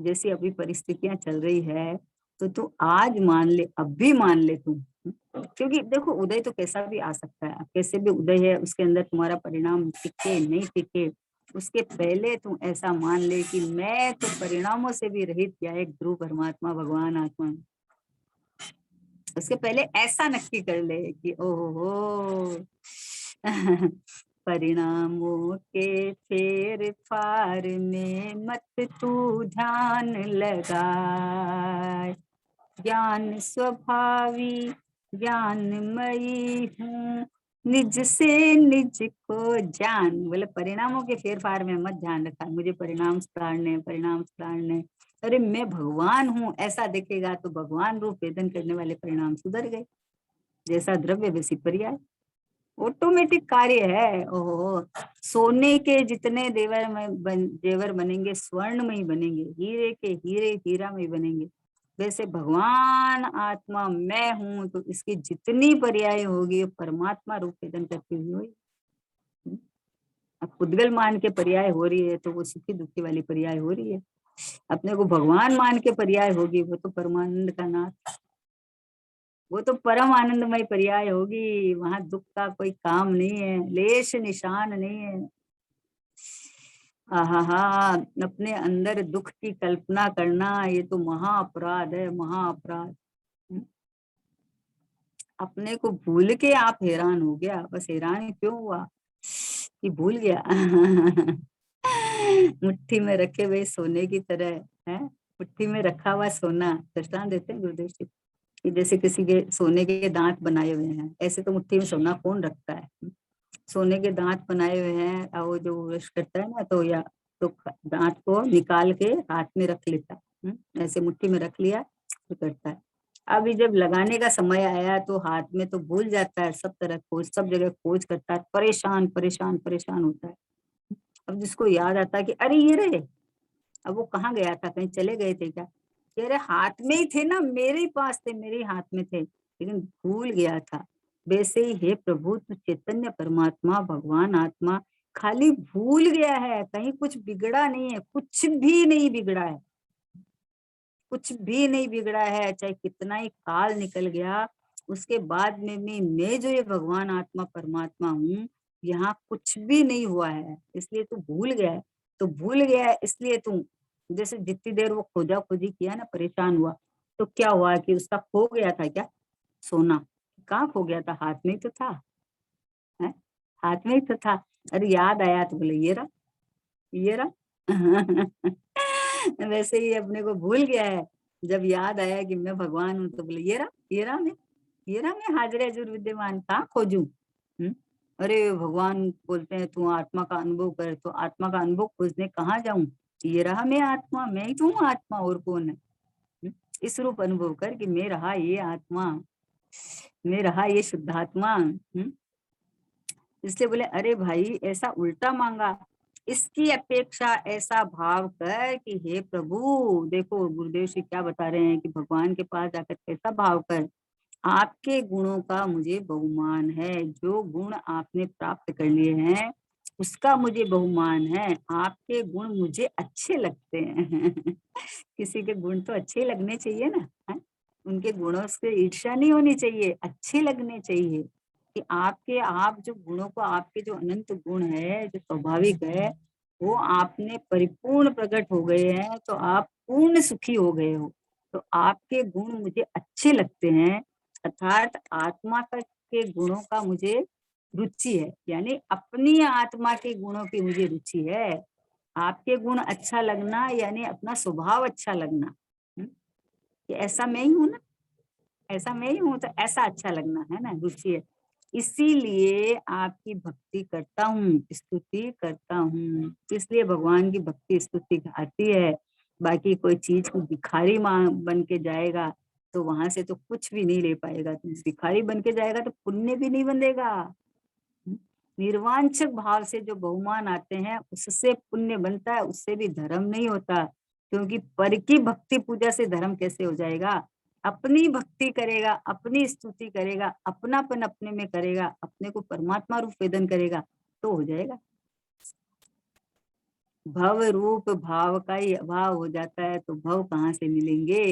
जैसी अभी परिस्थितियां चल रही है तो तू आज मान ले, अब भी मान ले तू। क्योंकि देखो उदय तो कैसा भी आ सकता है, कैसे भी उदय है, उसके अंदर तुम्हारा परिणाम टिके नहीं टिके, उसके पहले तू ऐसा मान ले कि मैं तो परिणामों से भी रहित या एक ध्रुव परमात्मा भगवान आत्मा। उसके पहले ऐसा नक्की कर ले कि ओहो परिणामों के फेर फार में मत तू ध्यान लगा, ज्ञान स्वभावी ज्ञानमयी हूँ, निज से निज को जान। बोले परिणामों के फेर फार में मत ध्यान रखा, मुझे परिणाम सुधारने, परिणाम सुधारने। अरे मैं भगवान हूँ ऐसा दिखेगा तो भगवान रूप वेदन करने वाले परिणाम सुधर गए। जैसा द्रव्य वैसी पर्याय, ऑटोमेटिक कार्य है। ओहो, सोने के जितने जेवर बनेंगे स्वर्ण में ही बनेंगे, हीरे के हीरे हीरा में ही बनेंगे। वैसे भगवान आत्मा मैं हूं तो इसकी जितनी पर्याय होगी परमात्मा रूप वेदन करती हुई होगी। अब पुद्गल मान के पर्याय हो रही है तो वो सुखी दुखी वाली पर्याय हो रही है, अपने को भगवान मान के पर्याय होगी वो तो परमानंद का नाथ, वो तो परम आनंदमय पर्याय होगी। वहां दुख का कोई काम नहीं है, लेश निशान नहीं है। आहा, अपने अंदर दुख की कल्पना करना ये तो महा अपराध है, महा अपराध। अपने को भूल के आप हैरान हो गया, बस हैरान क्यों हुआ कि भूल गया मुट्ठी में रखे हुए सोने की तरह है, मुट्ठी में रखा हुआ सोना। दृष्टांत देते हैं गुरुदेव जी कि जैसे किसी के सोने के दांत बनाए हुए हैं, ऐसे तो मुट्ठी में सोना कौन रखता है? सोने के दांत बनाए हुए हैं और वो जो ब्रश करता है ना तो या तो दांत को निकाल के हाथ में रख लेता है, ऐसे मुट्ठी में रख लिया तो करता है। अभी जब लगाने का समय आया तो हाथ में तो भूल जाता है, सब तरह खोज, सब जगह खोज करता है, परेशान परेशान परेशान होता है। अब जिसको याद आता है कि अरे ये रहे, अब वो कहाँ गया था, कहीं चले गए थे क्या? कि अरे हाथ में ही थे ना, मेरे ही पास थे, मेरे ही हाथ में थे, लेकिन भूल गया था। वैसे ही हे प्रभु तू चैतन्य परमात्मा भगवान आत्मा खाली भूल गया है, कहीं कुछ बिगड़ा नहीं है, कुछ भी नहीं बिगड़ा है, कुछ भी नहीं बिगड़ा है। चाहे कितना ही काल निकल गया उसके बाद में भी मैं जो ये भगवान आत्मा परमात्मा हूँ, यहाँ कुछ भी नहीं हुआ है। इसलिए तू भूल गया है, तो भूल गया है इसलिए तू जैसे जितनी देर वो खोजा खोजी किया ना, परेशान हुआ, तो क्या हुआ कि उसका खो गया था क्या सोना? कहाँ खो गया था? हाथ में ही तो था, है? हाथ में ही तो था। अरे याद आया तो बोले ये रहा, ये रहा वैसे ही अपने को भूल गया है, जब याद आया कि मैं भगवान हूँ तो बोले ये रहा, ये रहा मैं, ये रहा मैं हाजिर हजूर विद्यमान, कहाँ खोजूं? अरे भगवान बोलते हैं तू आत्मा का अनुभव कर, तो आत्मा का अनुभव खोजने कहाँ जाऊं? ये रहा मैं आत्मा, मैं ही तो हूँ आत्मा, और कौन है? इस रूप अनुभव कर कि मैं रहा ये आत्मा, मैं रहा ये शुद्धात्मा। इसलिए बोले अरे भाई ऐसा उल्टा मांगा, इसकी अपेक्षा ऐसा भाव कर कि हे प्रभु, देखो गुरुदेव श्री क्या बता रहे हैं कि भगवान के पास जाकर कैसा भाव कर, आपके गुणों का मुझे बहुमान है, जो गुण आपने प्राप्त कर लिए हैं उसका मुझे बहुमान है, आपके गुण मुझे अच्छे लगते हैं। किसी के गुण तो अच्छे लगने चाहिए ना, है? उनके गुणों से ईर्ष्या नहीं होनी चाहिए, अच्छे लगने चाहिए कि आपके, आप जो गुणों को, आपके जो अनंत गुण है जो स्वाभाविक है वो आपने परिपूर्ण प्रकट हो गए हैं, तो आप पूर्ण सुखी हो गए हो, तो आपके गुण मुझे अच्छे लगते हैं, अर्थात आत्मा का के गुणों का मुझे रुचि है, यानी अपनी आत्मा के गुणों की मुझे रुचि है। आपके गुण अच्छा लगना यानी अपना स्वभाव अच्छा लगना, कि ऐसा मैं ही हूं ना, ऐसा मैं ही हूं, तो ऐसा अच्छा लगना है ना, रुचि है। इसीलिए आपकी भक्ति करता हूँ, स्तुति करता हूँ, इसलिए भगवान की भक्ति स्तुति आती है। बाकी कोई चीज को भिखारी बन के जाएगा तो वहां से तो कुछ भी नहीं ले पाएगा, तुम भिखारी बन के जाएगा तो पुण्य भी नहीं बनेगा। निर्वांछक भाव से जो बहुमान आते हैं उससे पुण्य बनता है, उससे भी धर्म नहीं होता, क्योंकि पर की भक्ति पूजा से धर्म कैसे हो जाएगा। अपनी भक्ति करेगा, अपनी स्तुति करेगा, अपनापन अपने में करेगा, अपने को परमात्मा रूप वेदन करेगा तो हो जाएगा। भव रूप भाव का ही अभाव हो जाता है तो भव कहाँ से मिलेंगे।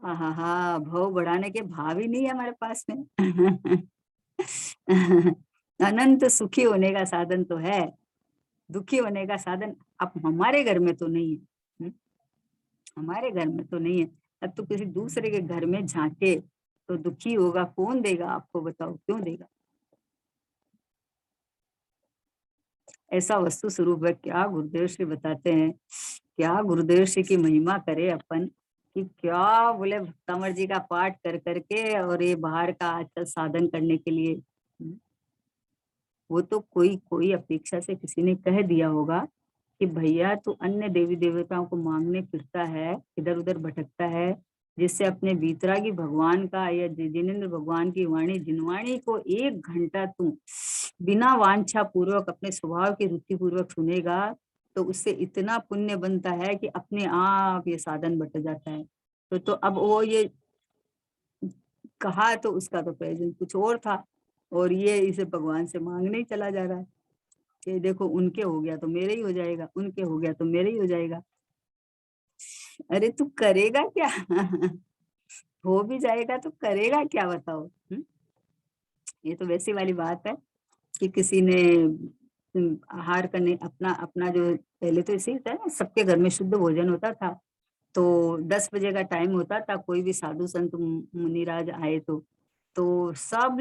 हा, भव बढ़ाने के भाव ही नहीं है हमारे पास में। अनंत सुखी होने का साधन तो है, दुखी होने का साधन अब हमारे घर में तो नहीं है। हमारे घर में तो नहीं है। अब तो किसी दूसरे के घर में झांके तो दुखी होगा, कौन देगा आपको, बताओ क्यों देगा। ऐसा वस्तु स्वरूप है। क्या गुरुदेव श्री बताते हैं, क्या गुरुदेव श्री की महिमा करे अपन, कि क्या बोले भक्तामर जी का पाठ कर करके और ये बाहर का आजकल साधन करने के लिए, वो तो कोई कोई अपेक्षा से किसी ने कह दिया होगा कि भैया तू अन्य देवी देवताओं को मांगने फिरता है, इधर उधर भटकता है, जिससे अपने बीतरागी भगवान का या जिनेन्द्र भगवान की वाणी जिनवाणी को 1 घंटा तू बिना वांछा पूर्वक अपने स्वभाव की रुचि पूर्वक सुनेगा तो उससे इतना पुण्य बनता है कि अपने आप ये साधन बट जाता है। तो अब वो ये कहा तो उसका तो प्रयोजन कुछ और था, और ये इसे भगवान से मांगने ही चला जा रहा है कि देखो उनके हो गया तो मेरे ही हो जाएगा, उनके हो गया तो मेरे ही हो जाएगा। अरे तू करेगा क्या? हो भी जाएगा तो करेगा क्या, बताओ। ये तो वैसी वाली बात है कि किसी ने आहार करने अपना अपना जो, पहले तो इसे था ना, सबके घर में शुद्ध भोजन होता था, तो 10 बजे का टाइम होता था, कोई भी साधु संत मुनिराज आए तो सब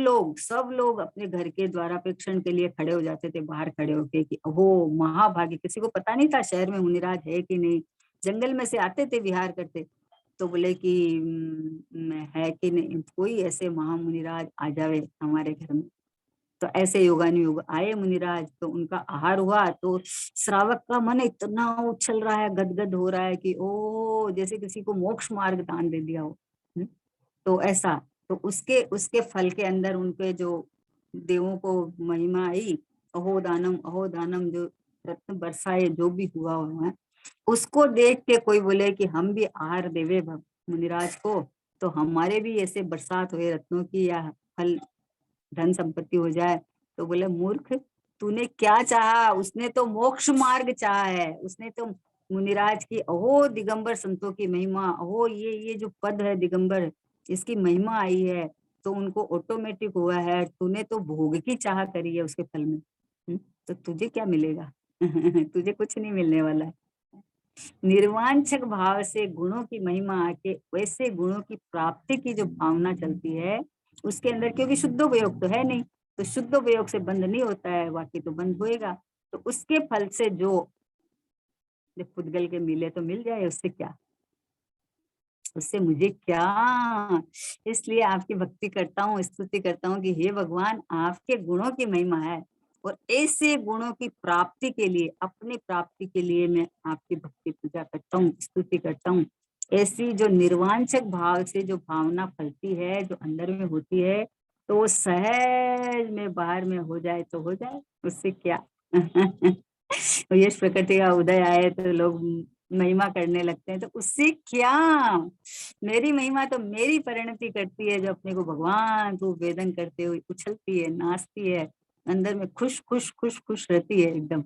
लोग अपने घर के द्वारापेक्षण के लिए खड़े हो जाते थे, बाहर खड़े होके कि वो महाभागी, किसी को पता नहीं था शहर में मुनिराज है कि नहीं, जंगल में से आते थे विहार करते, तो बोले कि है कि नहीं, कोई ऐसे महामुनिराज आ जावे हमारे घर में। तो ऐसे योगानुयोग आए मुनिराज, तो उनका आहार हुआ तो श्रावक का मन इतना उछल रहा है, गदगद हो रहा है कि ओ जैसे किसी को मोक्ष मार्ग दान दे दिया हो। तो ऐसा, तो उसके उसके फल के अंदर उनके जो देवों को महिमा आई, अहो दानम जो रत्न बरसाए, जो भी हुआ है उसको देख के कोई बोले कि हम भी आहार देवे मुनिराज को, तो हमारे भी ऐसे बरसात हुए रत्नों की या फल धन संपत्ति हो जाए। तो बोले मूर्ख, तूने क्या चाहा, उसने तो मोक्ष मार्ग चाहा है, उसने तो मुनिराज की अहो दिगंबर संतों की महिमा, अहो ये जो पद है दिगंबर, इसकी महिमा आई है, तो उनको ऑटोमेटिक हुआ है, तूने तो भोग की चाह करी है उसके फल में। तो तुझे क्या मिलेगा? तुझे कुछ नहीं मिलने वाला है। निर्वांछक भाव से गुणों की महिमा आके वैसे गुणों की प्राप्ति की जो भावना चलती है उसके अंदर, क्योंकि शुद्ध उपयोग तो है नहीं, तो शुद्ध उपयोग से बंद नहीं होता है, बाकी तो बंद होएगा। तो उसके फल से जो पुद्गल के मिले तो मिल जाए, उससे क्या, उससे मुझे क्या। इसलिए आपकी भक्ति करता हूँ, स्तुति करता हूँ कि हे भगवान आपके गुणों की महिमा है, और ऐसे गुणों की प्राप्ति के लिए, अपनी प्राप्ति के लिए मैं आपकी भक्ति पूजा करता हूँ, स्तुति करता हूँ। ऐसी जो निर्वांछक भाव से जो भावना फलती है, जो अंदर में होती है, तो वो सहज में बाहर में हो जाए तो हो जाए, उससे क्या। और यश प्रकृति का उदय आए तो लोग महिमा करने लगते हैं, तो उससे क्या। मेरी महिमा तो मेरी परिणति करती है, जो अपने को भगवान को वेदन करते हुए उछलती है, नाचती है, अंदर में खुश खुश खुश खुश रहती है एकदम।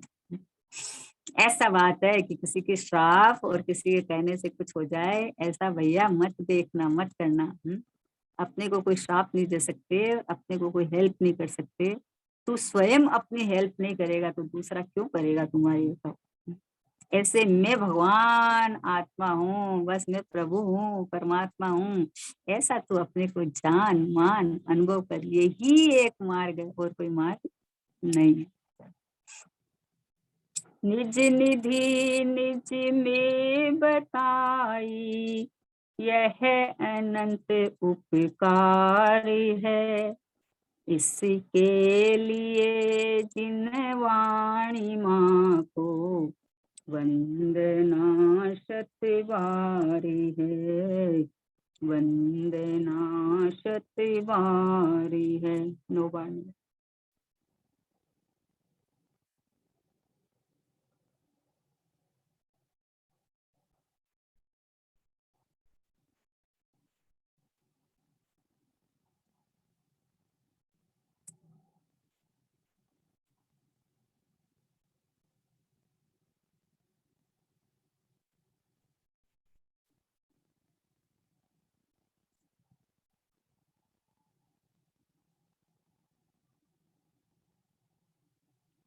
ऐसा बात है कि किसी के श्राप और किसी के कहने से कुछ हो जाए, ऐसा भैया मत देखना, मत करना। अपने को कोई श्राप नहीं दे सकते, अपने को कोई हेल्प नहीं कर सकते। तू स्वयं अपनी हेल्प नहीं करेगा तो दूसरा क्यों करेगा तुम्हारी, बताओ। ऐसे मैं भगवान आत्मा हूँ, बस मैं प्रभु हूँ, परमात्मा हूँ, ऐसा तू अपने को जान मान अनुभव कर। यही एक मार्ग है, और कोई मार्ग नहीं है। निज निधि निज में बताई, यह अनंत उपकार है। इसके लिए जिन वाणी माँ को वंदना शत बारी है, वंदना शत बारी है। नो बाणी।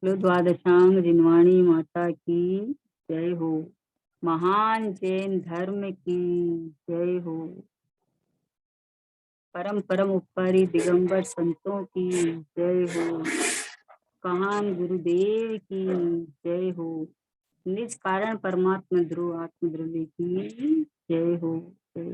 लो द्वादशांग जिनवाणी माता की जय हो। महान जैन धर्म की जय हो। परम परम उपकारी दिगंबर संतों की जय हो। महान गुरुदेव की जय हो। निज कारण परमात्मा ध्रुव आत्म ध्रुव की जय हो। जय हो।